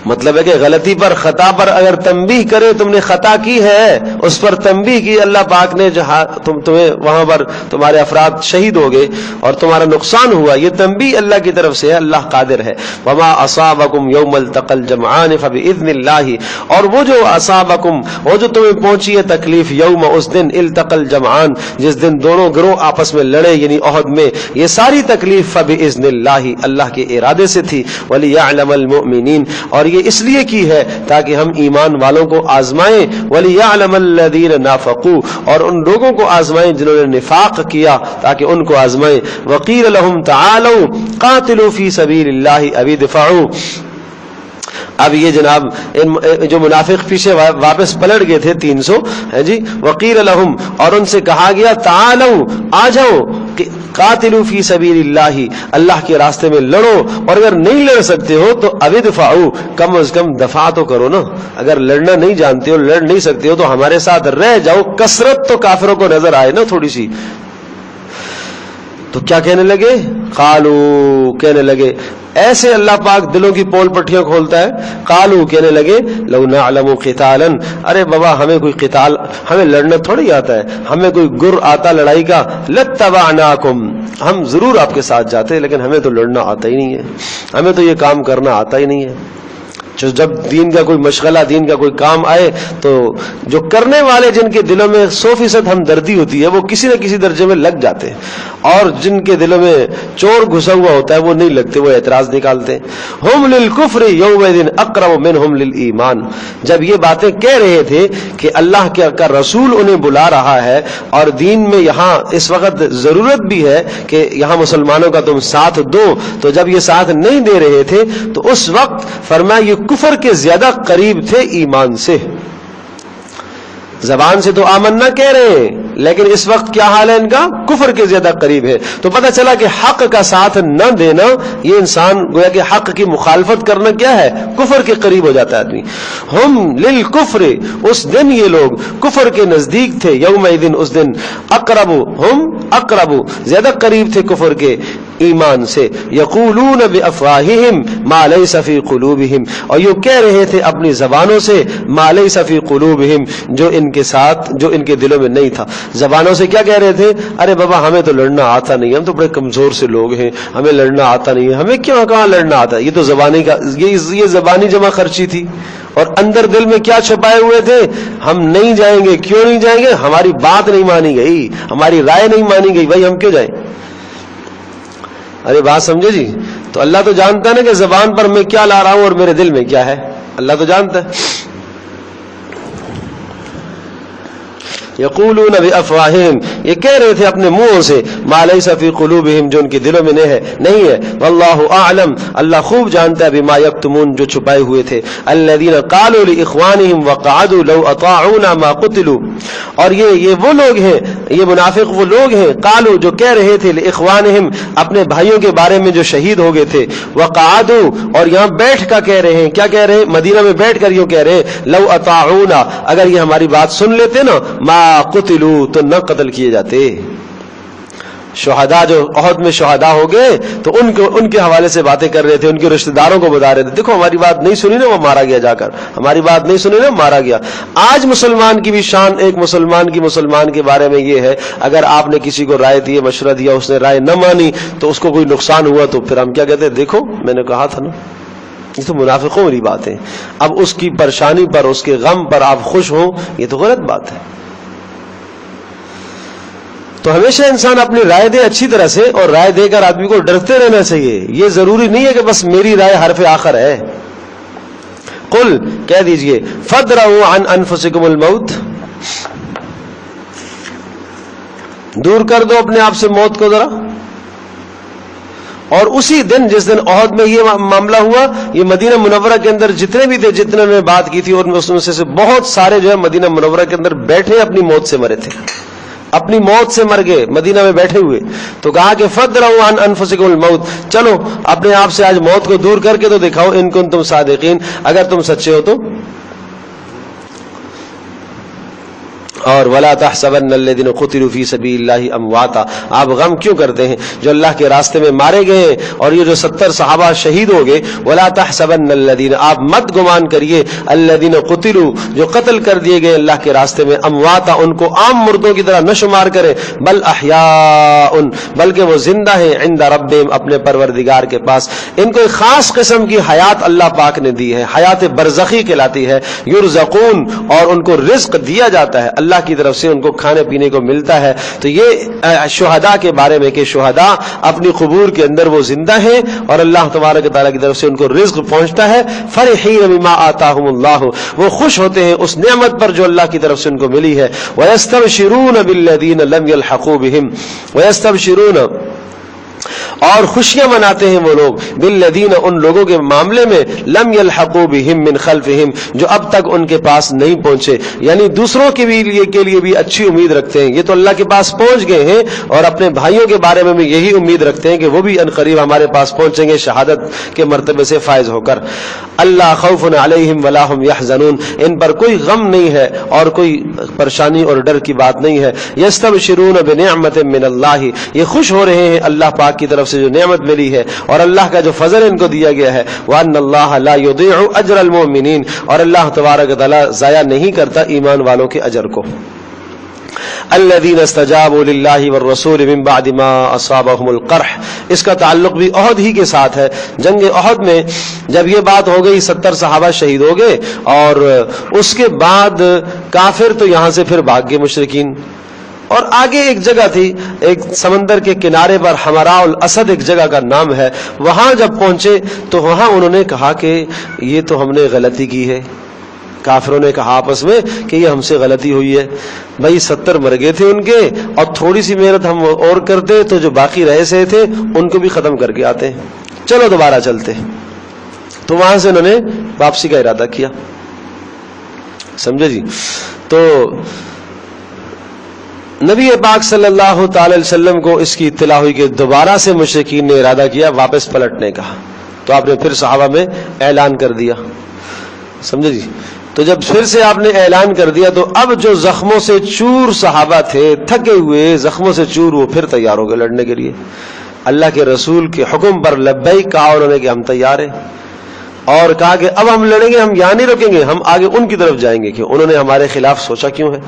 مطلب ہے کہ غلطی پر، خطا پر اگر تنبیہ کرے، تم نے خطا کی ہے، اس پر تنبیہ کی، اللہ پاک نے جہاں تمہیں وہاں پر تمہارے افراد شہید ہو گئے اور تمہارا نقصان ہوا، یہ تنبیہ اللہ کی طرف سے ہے، اللہ قادر ہے. وما اصابکم یوم التقى الجمعان فباذن اللہ، اور وہ جو اصابکم، وہ جو تمہیں پہنچی ہے تکلیف، یوم، اس دن، التقى الجمعان، جس دن دونوں گروہ آپس میں لڑے، یعنی احد میں، یہ ساری تکلیف فباذن اللہ، اللہ کے ارادے سے تھی. وليعلم المؤمنین، اور یہ اس لیے کی ہے تاکہ ہم ایمان والوں کو آزمائیں. وَلِيَعْلَمَ الَّذِينَ نَافَقُوا، اور ان لوگوں کو آزمائیں جنہوں نے نفاق کیا، تاکہ ان کو آزمائیں. وَقِيلَ لَهُمْ تَعَالَوْا قَاتِلُوا فِي سَبِيلِ اللَّهِ أَوِ ادْفَعُوا. اب یہ جناب جو منافق پیچھے واپس پلٹ گئے تھے 300 ہے جی. وقیل لہم، اور ان سے کہا گیا، تعالوا، آ جاؤ، قاتلوا فی سبیل اللہ، اللہ کے راستے میں لڑو، اور اگر نہیں لڑ سکتے ہو تو ادفعوا، کم از کم دفاع تو کرو نا. اگر لڑنا نہیں جانتے ہو، لڑ نہیں سکتے ہو، تو ہمارے ساتھ رہ جاؤ. کثرت تو کافروں کو نظر آئے نا تھوڑی سی. تو کیا کہنے لگے؟ قالو، کہنے لگے، ایسے اللہ پاک دلوں کی پول پٹیاں کھولتا ہے. قالو، کہنے لگے، لو نعلم قتالا، ارے بابا ہمیں کوئی قتال، ہمیں لڑنا تھوڑی آتا ہے، ہمیں کوئی گر آتا لڑائی کا، لتبعناکم، ہم ضرور آپ کے ساتھ جاتے، لیکن ہمیں تو لڑنا آتا ہی نہیں ہے، ہمیں تو یہ کام کرنا آتا ہی نہیں ہے. جب دین کا کوئی مشغلہ، دین کا کوئی کام آئے، تو جو کرنے والے، جن کے دلوں میں 100% ہمدردی ہوتی ہے، وہ کسی نہ کسی درجے میں لگ جاتے ہیں، اور جن کے دلوں میں چور گھسا ہوا ہوتا ہے وہ نہیں لگتے، وہ اعتراض نکالتے ہیں. ہم للکفر یومئذ اقرب منہم للایمان. جب یہ باتیں کہہ رہے تھے کہ اللہ کا رسول انہیں بلا رہا ہے اور دین میں یہاں اس وقت ضرورت بھی ہے کہ یہاں مسلمانوں کا تم ساتھ دو، تو جب یہ ساتھ نہیں دے رہے تھے تو اس وقت فرمایا یہ کفر کے زیادہ قریب تھے ایمان سے. زبان سے تو آمنا کہہ رہے ہیں، لیکن اس وقت کیا حال ہے ان کا؟ کفر کے زیادہ قریب ہے. تو پتہ چلا کہ حق کا ساتھ نہ دینا یہ انسان گویا کہ حق کی مخالفت کرنا کیا ہے؟ کفر کے قریب ہو جاتا ہے آدمی. ہم للکفر، اس دن یہ لوگ کفر کے نزدیک تھے. یومئذ، اس دن، اقرب، ہم اقرب، زیادہ قریب تھے کفر کے ایمان سے. یقولون بافواہہم ما لیس فی قلوبہم، اور یہ کہہ رہے تھے اپنی زبانوں سے ما لیس فی قلوبہم، جو ان کے ساتھ، جو ان کے دلوں میں نہیں تھا. زبانوں سے کیا کہہ رہے تھے؟ ارے بابا ہمیں تو لڑنا آتا نہیں، ہم تو بڑے کمزور سے لوگ ہیں، ہمیں لڑنا آتا نہیں ہے. ہمیں کیوں کہاں لڑنا آتا ہے؟ یہ تو زبانی کا، یہ زبانی جمع خرچی تھی. اور اندر دل میں کیا چھپائے ہوئے تھے؟ ہم نہیں جائیں گے. کیوں نہیں جائیں گے؟ ہماری بات نہیں مانی گئی، ہماری رائے نہیں مانی گئی، بھائی ہم کیوں جائیں؟ ارے بات سمجھے جی؟ تو اللہ تو جانتا ہے نا کہ زبان پر میں کیا لا رہا ہوں اور میرے دل میں کیا ہے. اللہ تو جانتا ہے. یقولون بافواہہم، یہ کہہ رہے تھے اپنے منہوں سے ما لیس فی قلوبہم، جو ان کے دلوں میں نہیں ہے. واللہ اعلم، اللہ خوب جانتا ہے بما یکتمون، جو چھپائے ہوئے تھے. الذین قالوا لاخوانہم وقعدوا لو اطاعونا ما قتلوا، اور یہ وہ لوگ ہیں، یہ منافق وہ لوگ ہیں، قالوا، جو کہہ رہے تھے لاخوانہم، اپنے بھائیوں کے بارے میں جو شہید ہو گئے تھے. وقعدوا، اور یہاں بیٹھ کر کہہ رہے ہیں. کیا کہہ رہے ہیں؟ مدینہ میں بیٹھ کر یوں کہہ رہے ہیں لو اطاعونا، اگر یہ ہماری بات سن لیتے نا، ما قتلوا، تو نہ قتل کیے جاتے. شہداء جو احد میں شہداء ہو گئے تو ان کے حوالے سے باتیں کر رہے تھے، ان کے رشتہ داروں کو بتا رہے تھے دیکھو ہماری بات نہیں سنی نا، وہ مارا گیا جا کر، ہماری بات نہیں سنی نا، مارا گیا. آج مسلمان کی بھی شان، ایک مسلمان کی مسلمان کے بارے میں یہ ہے، اگر آپ نے کسی کو رائے دی، مشورہ دیا، اس نے رائے نہ مانی تو اس کو کوئی نقصان ہوا تو پھر ہم کیا کہتے ہیں؟ دیکھو میں نے کہا تھا نا. یہ تو منافقوں والی بات ہے. اب اس کی پریشانی پر، اس کے غم پر آپ خوش ہوں، یہ تو غلط بات ہے. تو ہمیشہ انسان اپنی رائے دے اچھی طرح سے، اور رائے دے کر آدمی کو ڈرتے رہنا چاہیے. یہ ضروری نہیں ہے کہ بس میری رائے حرف آخر ہے. قل، کہہ دیجئے، فادرؤوا عن انفسکم الموت، دور کر دو اپنے آپ سے موت کو ذرا. اور اسی دن، جس دن احد میں یہ معاملہ ہوا، یہ مدینہ منورہ کے اندر جتنے بھی تھے، جتنے نے بات کی تھی، اور اس میں سے بہت سارے جو ہے مدینہ منورہ کے اندر بیٹھے اپنی موت سے مرے تھے، اپنی موت سے مر گئے مدینہ میں بیٹھے ہوئے. تو کہا کہ فادرؤوا عن انفسکم الموت، چلو اپنے آپ سے آج موت کو دور کر کے تو دکھاؤ، ان کنتم صادقین، اگر تم سچے ہو تو. اور ولا تحسبن الذين قتلوا في سبيل الله امواتا، آپ غم کیوں کرتے ہیں جو اللہ کے راستے میں مارے گئے، اور یہ جو 70 صحابہ شہید ہو گئے. ولا تحسبن الذين، آپ مت گمان کریے، الذين قتلوا، جو قتل کر دیے گئے اللہ کے راستے میں، امواتا، ان کو عام مردوں کی طرح نہ شمار کرے، بل احیاء، بلکہ وہ زندہ ہیں، عند ربهم، اپنے پروردگار کے پاس. ان کو ایک خاص قسم کی حیات اللہ پاک نے دی ہے، حیات برزخی کہلاتی ہے. یرزقون، اور ان کو رزق دیا جاتا ہے اللہ کی طرف سے، ان کو کھانے پینے کو ملتا ہے. تو یہ شہداء کے بارے میں کہ شہداء اپنی قبور کے اندر وہ زندہ ہیں اور اللہ تبارک و تعالیٰ کی طرف سے ان کو رزق پہنچتا ہے. فرحین بما آتاہم اللہ، وہ خوش ہوتے ہیں اس نعمت پر جو اللہ کی طرف سے ان کو ملی ہے. ویستبشرون بالذین لم یلحقوا بہم، ویستبشرون، اور خوشیاں مناتے ہیں وہ لوگ، بالذین، ان لوگوں کے معاملے میں، لم یلحقوا بہم من خلفہم، جو اب تک ان کے پاس نہیں پہنچے. یعنی دوسروں کے لیے بھی اچھی امید رکھتے ہیں. یہ تو اللہ کے پاس پہنچ گئے ہیں، اور اپنے بھائیوں کے بارے میں بھی یہی امید رکھتے ہیں کہ وہ بھی عنقریب ہمارے پاس پہنچیں گے شہادت کے مرتبے سے فائز ہو کر. اللہ خوف علیہم ولا هم یحزنون، ان پر کوئی غم نہیں ہے اور کوئی پریشانی اور ڈر کی بات نہیں ہے. یستبشرون بنعمت من اللہ، یہ خوش ہو رہے ہیں اللہ پاک کی طرف سے جو نعمت ملی ہے اور اللہ کا جو فضل ان کو دیا گیا ہے. وان اللہ لا یضيع اجر المؤمنین، اور اللہ تبارک و تعالی ضائع نہیں کرتا ایمان والوں کے اجر کو. الذين استجابوا لله والرسول من بعد ما اصابهم القرح، اس کا تعلق بھی احد ہی کے ساتھ ہے. جنگ احد میں جب یہ بات ہو گئی، 70 صحابہ شہید ہو گئے، اور اس کے بعد کافر تو یہاں سے پھر بھاگ گئے مشرکین. اور آگے ایک جگہ تھی، ایک سمندر کے کنارے پر، حمراء الاسد ایک جگہ کا نام ہے، وہاں جب پہنچے تو وہاں انہوں نے کہا کہ یہ تو ہم نے غلطی کی ہے. کافروں نے کہا آپس میں کہ یہ ہم سے غلطی ہوئی ہے. بھائی 70 مر گئے تھے ان کے، اور تھوڑی سی محنت ہم اور کرتے تو جو باقی رہے سے تھے ان کو بھی ختم کر کے آتے، چلو دوبارہ چلتے. تو وہاں سے انہوں نے واپسی کا ارادہ کیا. سمجھے جی؟ تو نبی پاک صلی اللہ تعالی علیہ وسلم کو اس کی اطلاع ہوئی کہ دوبارہ سے مشرکین نے ارادہ کیا واپس پلٹنے کا، تو آپ نے پھر صحابہ میں اعلان کر دیا، سمجھے جی؟ تو جب پھر سے آپ نے اعلان کر دیا تو اب جو زخموں سے چور صحابہ تھے، تھکے ہوئے زخموں سے چور، وہ پھر تیار ہو گئے لڑنے کے لیے۔ اللہ کے رسول کے حکم پر لبیک کہا انہوں نے کہ ہم تیار ہیں، اور کہا کہ اب ہم لڑیں گے، ہم یہاں نہیں رکیں گے، ہم آگے ان کی طرف جائیں گے کہ انہوں نے ہمارے خلاف سوچا کیوں ہے،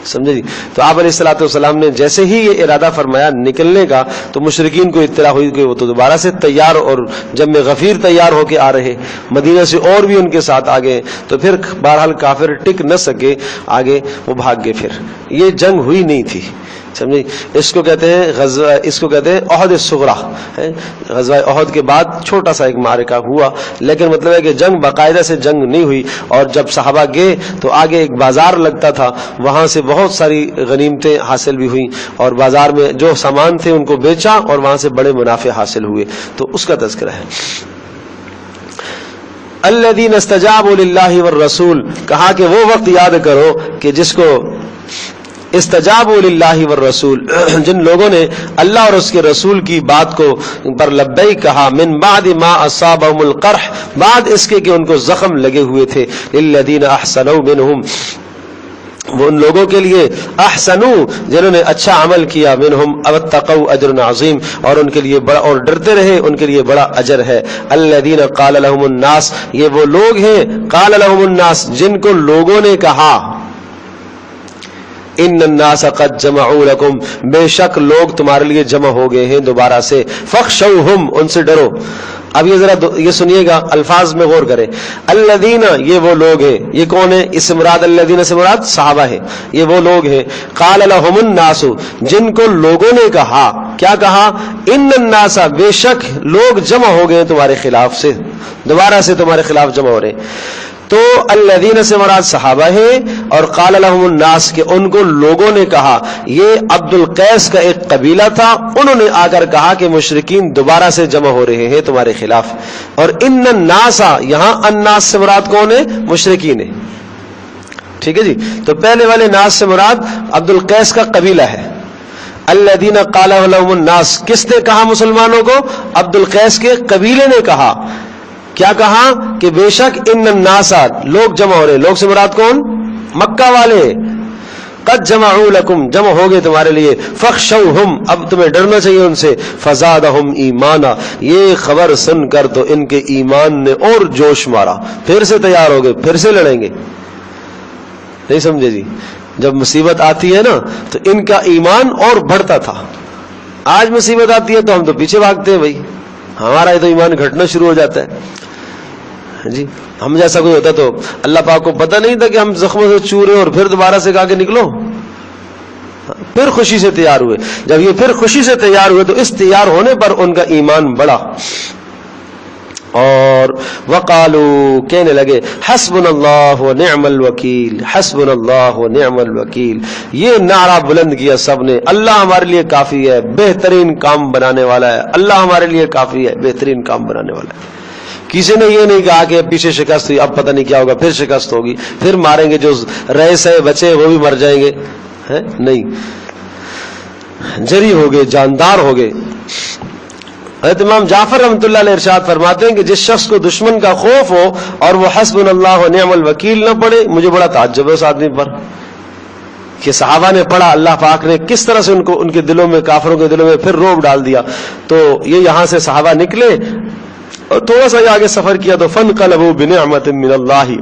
سمجھے جی؟ تو آپ علیہ الصلوۃ والسلام نے جیسے ہی یہ ارادہ فرمایا نکلنے کا تو مشرکین کو اطلاع ہوئی کہ وہ تو دوبارہ سے تیار اور جم غفیر تیار ہو کے آ رہے، مدینہ سے اور بھی ان کے ساتھ آگے، تو پھر بہرحال کافر ٹک نہ سکے آگے، وہ بھاگ گئے۔ پھر یہ جنگ ہوئی نہیں تھی، سمجھے؟ اس کو کہتے ہیں غزوہ، اس کو کہتے ہیں احد الصغریٰ، غزوہ احد کے بعد چھوٹا سا ایک معرکہ ہوا، لیکن مطلب ہے کہ جنگ باقاعدہ سے جنگ نہیں ہوئی۔ اور جب صحابہ گئے تو آگے ایک بازار لگتا تھا، وہاں سے بہت ساری غنیمتیں حاصل بھی ہوئیں، اور بازار میں جو سامان تھے ان کو بیچا اور وہاں سے بڑے منافع حاصل ہوئے، تو اس کا تذکرہ ہے۔ الذین استجابوا للہ والرسول، کہا کہ وہ وقت یاد کرو کہ جس کو استجابوا للہ والرسول، جن لوگوں نے اللہ اور اس کے رسول کی بات کو پر لبیک کہا، من بعد ما اصابهم القرح، بعد اس کے کہ ان کو زخم لگے ہوئے تھے، للذین احسنوا منہم، وہ ان لوگوں کے لیے احسنوا جنہوں نے اچھا عمل کیا، منہم واتقوا اجر عظیم، اور ان کے لیے بڑا، اور ڈرتے رہے، ان کے لیے بڑا اجر ہے۔ الذین قال لهم الناس، یہ وہ لوگ ہیں قال لهم الناس جن کو لوگوں نے کہا، ان الناس قد جمعوا لکم، بے شک لوگ تمہارے لیے جمع ہو گئے ہیں دوبارہ سے، فخشوہم، ان سے ڈرو۔ اب یہ ذرا یہ سنیے گا، الفاظ میں غور کریں۔ الذین، یہ وہ لوگ ہیں، یہ کون ہے؟ اس مراد الذین سے مراد صحابہ ہے، یہ وہ لوگ ہیں قال لهم الناس جن کو لوگوں نے کہا، کیا کہا؟ ان الناس، بے شک لوگ جمع ہو گئے تمہارے خلاف سے، دوبارہ سے تمہارے خلاف جمع ہو رہے ہیں۔ تو الذین سے مراد صحابہ ہے، اور قال لهم الناس کہ ان کو لوگوں نے کہا، یہ عبد القیس کا ایک قبیلہ تھا، انہوں نے آ کر کہا کہ مشرکین دوبارہ سے جمع ہو رہے ہیں تمہارے خلاف۔ اور ان الناس، یہاں الناس سے مراد کون ہے؟ مشرکین ہے، ٹھیک ہے جی؟ تو پہلے والے ناس سے مراد عبد القیس کا قبیلہ ہے۔ الذین قال لهم الناس، کس نے کہا مسلمانوں کو؟ عبد القیس کے قبیلے نے کہا، کیا کہا؟ کہ بے شک ان الناس، لوگ جمع ہو رہے، لوگ سے مراد کون؟ مکہ والے، قد جمعوا لکم، جمع ہو گئے تمہارے لیے، فخشوہم، اب تمہیں ڈرنا چاہیے ان سے، فزادہم ایمانا، یہ خبر سن کر تو ان کے ایمان نے اور جوش مارا، پھر سے تیار ہو گئے، پھر سے لڑیں گے۔ نہیں سمجھے جی؟ جب مصیبت آتی ہے نا تو ان کا ایمان اور بڑھتا تھا۔ آج مصیبت آتی ہے تو ہم تو پیچھے بھاگتے ہیں، بھائی ہمارا تو ایمان گھٹنا شروع ہو جاتا ہے جی۔ ہم جیسا کوئی ہوتا تو اللہ پاک کو پتہ نہیں تھا کہ ہم زخموں سے چورے اور پھر دوبارہ سے کہا کہ نکلو، پھر خوشی سے تیار ہوئے۔ جب یہ پھر خوشی سے تیار ہوئے تو اس تیار ہونے پر ان کا ایمان بڑھا، اور وقالو، کہنے لگے، حسبنا اللہ و نعم الوکیل، حسبنا اللہ و نعم الوکیل، یہ نعرہ بلند کیا سب نے، اللہ ہمارے لیے کافی ہے، بہترین کام بنانے والا ہے، اللہ ہمارے لیے کافی ہے، بہترین کام بنانے والا ہے۔ کسی نے یہ نہیں کہا کہ پیچھے شکست ہوئی، اب پتہ نہیں کیا ہوگا، پھر شکست ہوگی، پھر ماریں گے، جو رئیس ہے بچے وہ بھی مر جائیں گے، نہیں، جری ہو گئے، جاندار ہو گئے۔ حضرت امام جعفر رحمۃ اللہ علیہ ارشاد فرماتے ہیں کہ جس شخص کو دشمن کا خوف ہو اور وہ حسبنا اللہ و نعم الوکیل نہ پڑھے، مجھے بڑا تعجب ہے اس آدمی پر کہ صحابہ نے پڑھا، اللہ پاک نے کس طرح سے ان کے دلوں میں، کافروں کے دلوں میں پھر رعب ڈال دیا۔ تو یہ یہاں سے صحابہ نکلے اور تھوڑا سا آگے سفر کیا تو فانقلبوا بنعمت من اللہ،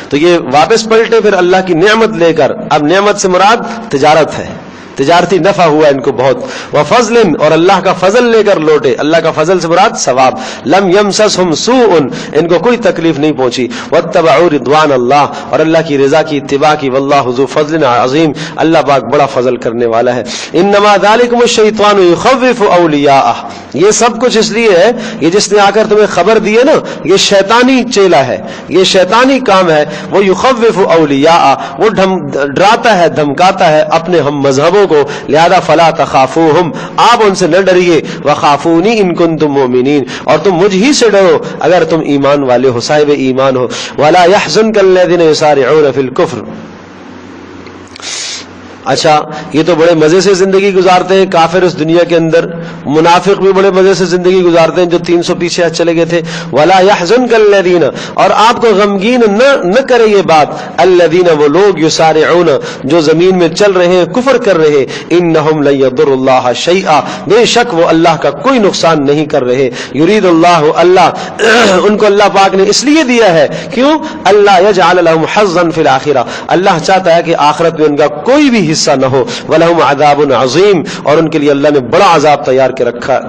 تو یہ واپس پلٹے پھر اللہ کی نعمت لے کر۔ اب نعمت سے مراد تجارت ہے، تجارتی نفع ہوا ان کو بہت، وفضل، اور اللہ کا فضل لے کر لوٹے۔ اللہ کا فضل سے مراد ثواب۔ لم یمسسہم سوء، ان کو کوئی تکلیف نہیں پہنچی۔ واتبعوا رضوان اللہ، اور اللہ کی رضا کی اتباع کی۔ واللہ ذو فضل عظیم، اللہ پاک بڑا فضل کرنے والا ہے۔ انما ذالکم الشیطان یخوف اولیاءہ، یہ سب کچھ اس لیے ہے، یہ جس نے آ کر تمہیں خبر دی ہے نا، یہ شیطانی چیلا ہے، یہ شیطانی کام ہے۔ وہ یخوف اولیاءہ، وہ ڈراتا ہے، دھمکاتا ہے اپنے ہم مذہبوں کو۔ لہذا فلا تخافوہم، آپ ان سے نہ ڈریے، وخافونی ان کنتم مؤمنین، اور تم مجھ ہی سے ڈرو اگر تم ایمان والے ہو، صاحب ایمان ہو۔ ولا يحزنک الذین یسارعون فی الکفر، اچھا یہ تو بڑے مزے سے زندگی گزارتے ہیں کافر اس دنیا کے اندر, منافق بھی بڑے مزے سے زندگی گزارتے ہیں جو 300 پیچھے چلے گئے تھے. ولا يحزنك الذين, اور آپ کو غمگین نہ کرے یہ بات, الذين وہ لوگ يسارعون جو زمین میں چل رہے ہیں کفر کر رہے, انهم لن يضروا الله شيئا بے شک وہ اللہ کا کوئی نقصان نہیں کر رہے. يريد الله اللہ ان کو اللہ پاک نے اس لیے دیا ہے کیوں, اللہ يجعل لهم حظا في الاخرہ, اللہ چاہتا ہے کہ آخرت میں ان کا کوئی بھی حصہ نہ ہو. وَلَهُمْ عَذَابٌ عَظِيمٌ, اور ان کے لیے اللہ نے بڑا عذاب تیار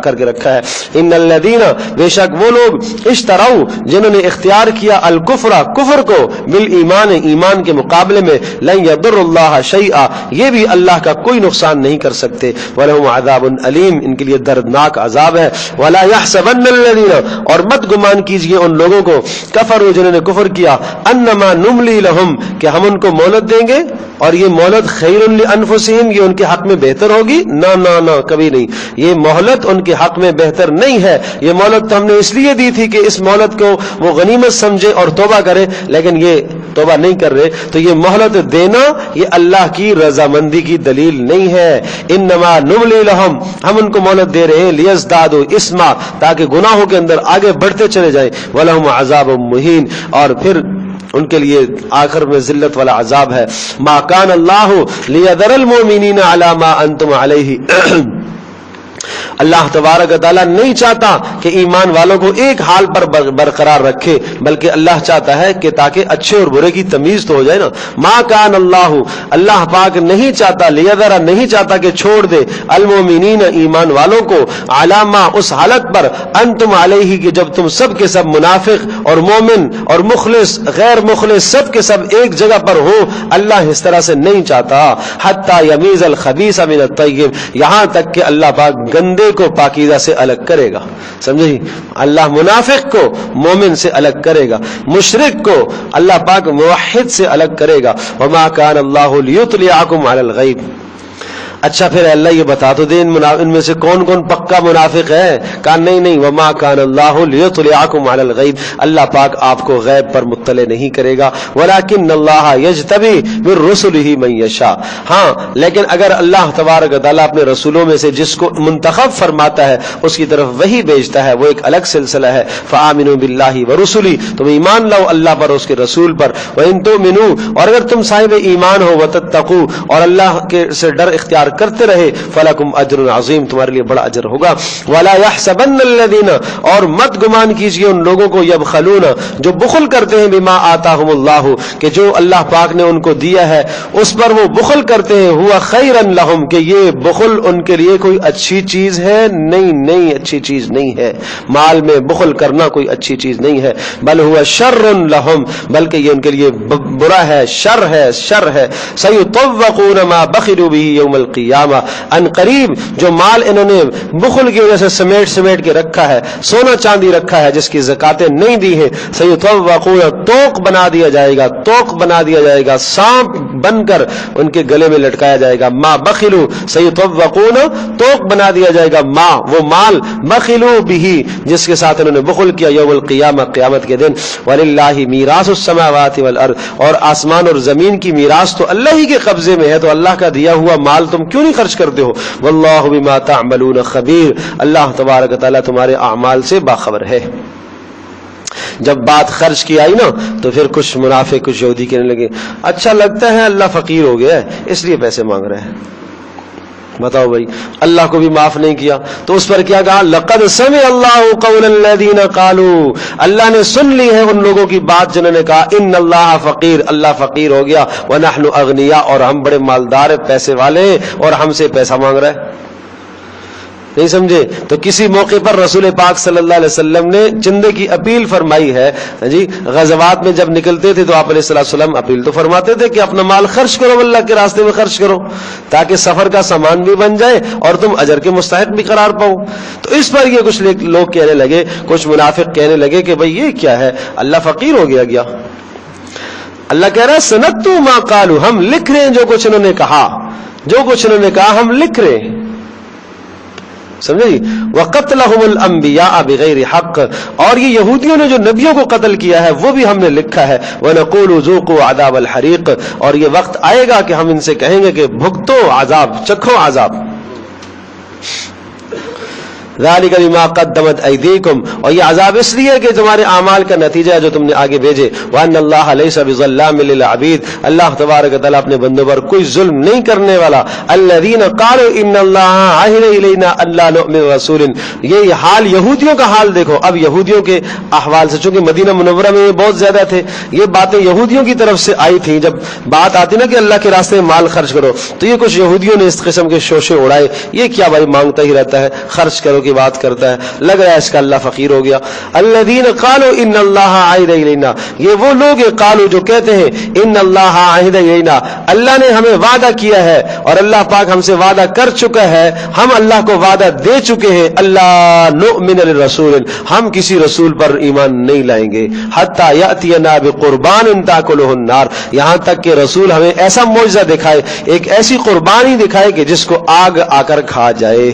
کر کے رکھا ہے. ان الذین, بے شک وہ لوگ, اشتروا جنہوں نے اختیار کیا, الکفر کفر کو, بالایمان ایمان کے مقابلے میں, لن یضر اللہ شیئا یہ بھی اللہ کا کوئی نقصان نہیں کر سکتے. وَلَهُمْ عَذَابٌ علیم, ان کے لیے دردناک عذاب ہے. وَلَا يَحْسَبَنَّ الَّذِينَ, اور مت گمان کیجئے ان لوگوں کو, کفروا جنہوں نے کفر کیا, انما نملی لہم کہ ہم ان کو مہلت دیں گے, اور یہ مہلت خیر لانفسہم یہ ان کے حق میں بہتر ہوگی, نہ کبھی نہیں, یہ مہلت ان کے حق میں بہتر نہیں ہے. یہ مہلت تو ہم نے اس لیے دی تھی کہ اس مہلت کو وہ غنیمت سمجھے اور توبہ کرے, لیکن یہ توبہ نہیں کر رہے, تو یہ مہلت دینا یہ اللہ کی رضامندی کی دلیل نہیں ہے. انما نملی لہم, ہم ان کو مہلت دے رہے ہیں, لیزدادوا اسما تاکہ گناہوں کے اندر آگے بڑھتے چلے جائیں. ولہم عذاب مہین, اور پھر ان کے لیے آخر میں ذلت والا عذاب ہے. ما کان اللہ لیذر المؤمنین علی ما انتم علیہ, اللہ تبارک و تعالیٰ نہیں چاہتا کہ ایمان والوں کو ایک حال پر برقرار رکھے, بلکہ اللہ چاہتا ہے کہ تاکہ اچھے اور برے کی تمیز تو ہو جائے نا. ما کان اللہ, اللہ پاک نہیں چاہتا, لیذر نہیں چاہتا کہ چھوڑ دے, المؤمنین ایمان والوں کو, علامہ اس حالت پر, انتم علیہ کہ جب تم سب کے سب منافق اور مومن اور مخلص غیر مخلص سب کے سب ایک جگہ پر ہو, اللہ اس طرح سے نہیں چاہتا. حتی یمیز الخبیث من الطیب, یہاں تک کہ اللہ پاک گندے کو پاکیزہ سے الگ کرے گا. سمجھے, اللہ منافق کو مومن سے الگ کرے گا, مشرک کو اللہ پاک موحد سے الگ کرے گا. وما کان اللہ لیطلعکم علی الغیب. اچھا پھر اللہ یہ بتا تو دے ان میں سے کون کون پکا منافق ہے. کہا نہیں, وما کان اللہ لیطلعکم علی الغیب, اللہ پاک آپ کو غیب پر مطلع نہیں کرے گا. ولکن اللہ یجتبی من رسلہ من یشاء, ہاں لیکن اگر اللہ تبارک و تعالیٰ اپنے رسولوں میں سے جس کو منتخب فرماتا ہے اس کی طرف وہی بھیجتا ہے, وہ ایک الگ سلسلہ ہے. فآمنوا باللہ ورسلہ, تم ایمان لاؤ اللہ پر اس کے رسول پر. وان تؤمنوا, اور اگر تم صاحب ایمان ہو, وتتقوا, اور اللہ کے سے ڈر اختیار کرتے رہے, فلکم اجر عظیم, تمہارے لیے بڑا اجر ہوگا. ولا يحسبن الذين, اور مت گمان کیجئے ان لوگوں کو, یبخلون جو بخل کرتے ہیں, بما آتاہم اللہ کہ جو اللہ پاک نے ان کو دیا ہے اس پر وہ بخل کرتے ہیں, ہوا خیرا لہم کہ یہ بخل ان کے لیے کوئی اچھی چیز ہے, نہیں اچھی چیز نہیں ہے. مال میں بخل کرنا کوئی اچھی چیز نہیں ہے. بل ہوا شر لہم, بلکہ یہ ان کے لیے برا ہے, شر ہے. سیطوقون ما بخلوا به یوم القیامہ, ان قریب جو مال انہوں نے بخل کی وجہ سے سمیٹ کے رکھا ہے, سونا چاندی رکھا ہے جس کی زکاتیں نہیں دی ہیں, سیطوقون توق بنا دیا جائے گا, سانپ بن کر ان کے گلے میں لٹکایا جائے گا. ما بخلوا, سیطوقون توق بنا دیا جائے گا, ما وہ مال, بخلوا به جس کے ساتھ انہوں نے بخل کیا, یوم القیامہ قیامت کے دن. وللہ میراث السماوات والارض, اور آسمان اور زمین کی میراث تو اللہ ہی کے قبضے میں ہے, تو اللہ کا دیا ہوا مال تم کیوں نہیں خرچ کرتے ہو. واللہ بما تعملون خبیر, اللہ تبارک و تعالیٰ تمہارے اعمال سے باخبر ہے. جب بات خرچ کی آئی نا تو پھر کچھ منافق کچھ یہودی کہنے لگے, اچھا لگتا ہے اللہ فقیر ہو گیا ہے اس لیے پیسے مانگ رہے ہیں. بتاؤ بھائی, اللہ کو بھی معاف نہیں کیا تو اس پر کیا کہا, لقد سمع اللہ قول الذین قالوا, اللہ نے سن لی ہے ان لوگوں کی بات جنہوں نے کہا, ان اللہ فقیر, اللہ فقیر ہو گیا, ونحن اغنیاء, اور ہم بڑے مالدار پیسے والے اور ہم سے پیسہ مانگ رہا ہے. نہیں سمجھے, تو کسی موقع پر رسول پاک صلی اللہ علیہ وسلم نے چندے کی اپیل فرمائی ہے. جی غزوات میں جب نکلتے تھے تو آپ علیہ السلام اپیل تو فرماتے تھے کہ اپنا مال خرچ کرو, اللہ کے راستے میں خرچ کرو, تاکہ سفر کا سامان بھی بن جائے اور تم اجر کے مستحق بھی قرار پاؤ. تو اس پر یہ کچھ لوگ کہنے لگے, کچھ منافق کہنے لگے کہ بھئی یہ کیا ہے, اللہ فقیر ہو گیا. اللہ کہہ رہا ہے سنتو ما قالوا, ہم لکھ رہے ہیں جو کچھ انہوں نے کہا ہم لکھ رہے ہیں. سمجھے جی. وَقَتْلَهُمُ الْأَنْبِيَاءَ بِغَيْرِ حَقٍّ, اور یہ یہودیوں نے جو نبیوں کو قتل کیا ہے وہ بھی ہم نے لکھا ہے. وَنَقُولُ ذُوقُوا عَذَابَ الْحَرِيقِ, اور یہ وقت آئے گا کہ ہم ان سے کہیں گے کہ بھگتو عذاب, چکھو عذاب. ذَلِكَ بِمَا قَدَّمَتْ أَيْدِيكُمْ, اور یہ عذاب اس لیے کہ تمہارے اعمال کا نتیجہ ہے جو تم نے آگے بھیجے. وَأَنَّ اللَّهَ لَيْسَ بِظَلَّامٍ لِّلْعَبِيدِ, اللہ تبارک و تعالیٰ اپنے بندوں پر کوئی ظلم نہیں کرنے والا. الَّذِينَ قَالُوا إِنَّ اللَّهَ عَهِدَ إِلَيْنَا أَلَّا نُؤْمِنَ بِرَسُولٍ, یہ حال یہودیوں کا حال دیکھو. اب یہودیوں کے احوال سے, چونکہ مدینہ منورہ میں یہ بہت زیادہ تھے, یہ باتیں یہودیوں کی طرف سے آئی تھیں. جب بات آتی نا کہ اللہ کے راستے میں مال خرچ کرو, تو یہ کچھ یہودیوں نے اس قسم کے شوشے اڑائے, یہ کیا بھائی مانگتا ہی رہتا ہے, خرچ کرو کی بات کرتا ہے, لگ رہا ہے اس کا اللہ فقیر ہو گیا. الذین قالوا ان اللہ عہد الینا, یہ وہ لوگ قالوا جو کہتے ہیں ان اللہ عہد الینا, اللہ نے ہمیں وعدہ کیا ہے اور اللہ پاک ہم سے وعدہ کر چکا ہے, ہم اللہ کو وعدہ دے چکے ہیں. اللہ نؤمن للرسول, ہم کسی رسول پر ایمان نہیں لائیں گے. حتی یاتینا بقربان تاکلہ النار, یہاں تک کہ رسول ہمیں ایسا معجزہ دکھائے, ایک ایسی قربانی دکھائے کہ جس کو آگ آ کر کھا جائے.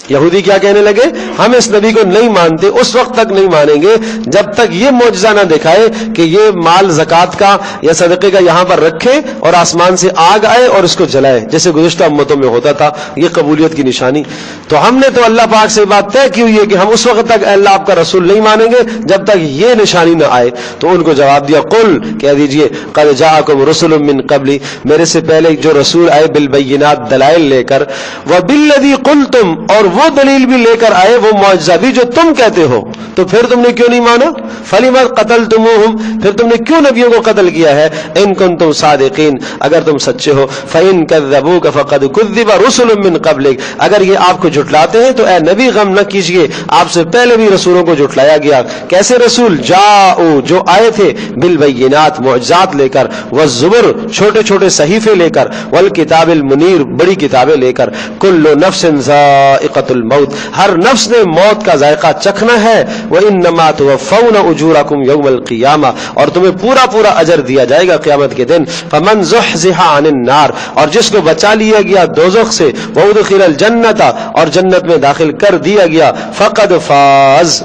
یہودی کیا کہنے لگے, ہم اس نبی کو نہیں مانتے, اس وقت تک نہیں مانیں گے جب تک یہ معجزہ نہ دکھائے کہ یہ مال زکات کا یا صدقے کا یہاں پر رکھے اور آسمان سے آگ آئے اور اس کو جلائے, جیسے گزشتہ امتوں میں ہوتا تھا. یہ قبولیت کی نشانی. تو ہم نے تو اللہ پاک سے بات طے کی ہوئی ہے کہ ہم اس وقت تک اللہ آپ کا رسول نہیں مانیں گے جب تک یہ نشانی نہ آئے. تو ان کو جواب دیا, قل, کہہ دیجئے, قد جاءکم رسل من قبلی, میرے سے پہلے جو رسول آئے بالبینات, دلائل لے کر, وبالذی قلتم, اور وہ دلیل بھی لے کر آئے, وہ معجزہ بھی جو تم کہتے ہو, تو پھر تم نے کیوں نہیں مانا؟ فلم قتلتموہم, پھر تم نے کیوں نبیوں کو قتل کیا ہے؟ ان کنتم صادقین, اگر تم سچے ہو. فإن کذبوک فقد کذب رسل من قبلک, اگر یہ آپ کو جھٹلاتے ہیں تو اے نبی غم نہ کیجئے, آپ سے پہلے بھی رسولوں کو جھٹلایا گیا. کیسے رسول؟ جاؤ, جو آئے تھے, بالبینات, معجزات لے کر, والزبر, چھوٹے چھوٹے صحیفے لے کر, والکتاب المنیر, بڑی کتابیں لے کر. کل نفس ذائقۃ الموت, ہر نفس نے موت کا ذائقہ چکھنا ہے. وانما توفون اجورکم یوم القیامہ, اور تمہیں پورا پورا اجر دیا جائے گا قیامت کے دن. فمن زحزح عن النار, اور جس کو بچا لیا گیا دوزخ سے, وادخل الجنۃ, اور جنت میں داخل کر دیا گیا, فقد فاز,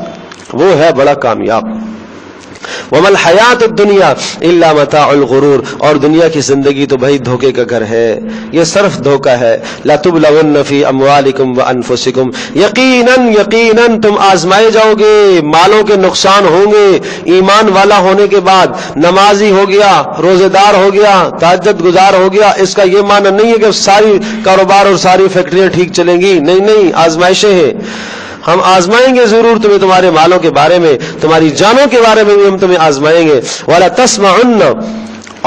وہ ہے بڑا کامیاب. وما الحیات الدنیا الا متاع الغرور, اور دنیا کی زندگی تو بھائی دھوکے کا گھر ہے, یہ صرف دھوکہ ہے. لتبلون فی اموالکم وانفسکم, یقیناً یقیناً تم آزمائے جاؤ گے, مالوں کے نقصان ہوں گے. ایمان والا ہونے کے بعد نمازی ہو گیا, روزے دار ہو گیا, تہجد گزار ہو گیا, اس کا یہ معنی نہیں ہے کہ ساری کاروبار اور ساری فیکٹریاں ٹھیک چلیں گی. نہیں نہیں, آزمائشیں ہیں. ہم آزمائیں گے ضرور تمہیں, تمہارے مالوں کے بارے میں, تمہاری جانوں کے بارے میں بھی ہم تمہیں آزمائیں گے. وَلَا تَسْمَعُنَّ,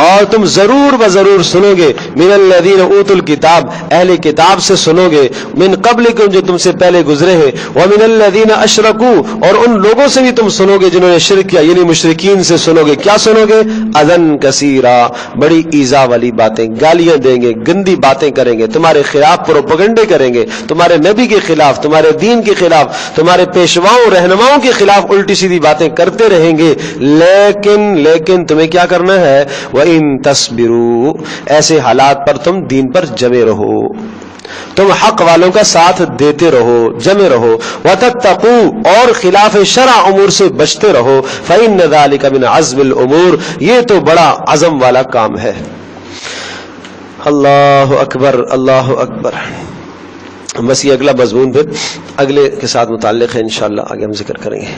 اور تم ضرور بضرور سنو گے, من الذین اوتوا الکتاب, اہل کتاب سے سنو گے, من قبلکم, جو تم سے پہلے گزرے ہیں, ومن الذین اشرکوا, اور ان لوگوں سے بھی تم سنو گے جنہوں نے شرک کیا, یعنی مشرکین سے سنو گے. کیا سنو گے؟ اذن کثیرا, بڑی ایذا والی باتیں, گالیاں دیں گے, گندی باتیں کریں گے, تمہارے خلاف پروپیگنڈے کریں گے, تمہارے نبی کے خلاف, تمہارے دین کے خلاف, تمہارے پیشواؤں رہنماؤں کے خلاف الٹی سیدھی باتیں کرتے رہیں گے. لیکن تمہیں کیا کرنا ہے؟ ان تصبروا, ایسے حالات پر تم دین پر جمے رہو, تم حق والوں کا ساتھ دیتے رہو, جمے رہو. وتتقوا, اور خلاف شرع امور سے بچتے رہو. فإن ذلك من عزم الامور, یہ تو بڑا عزم والا کام ہے. اللہ اکبر, اللہ اکبر. بس یہ اگلا مضمون پھر اگلے کے ساتھ متعلق ہے, انشاءاللہ آگے ہم ذکر کریں گے.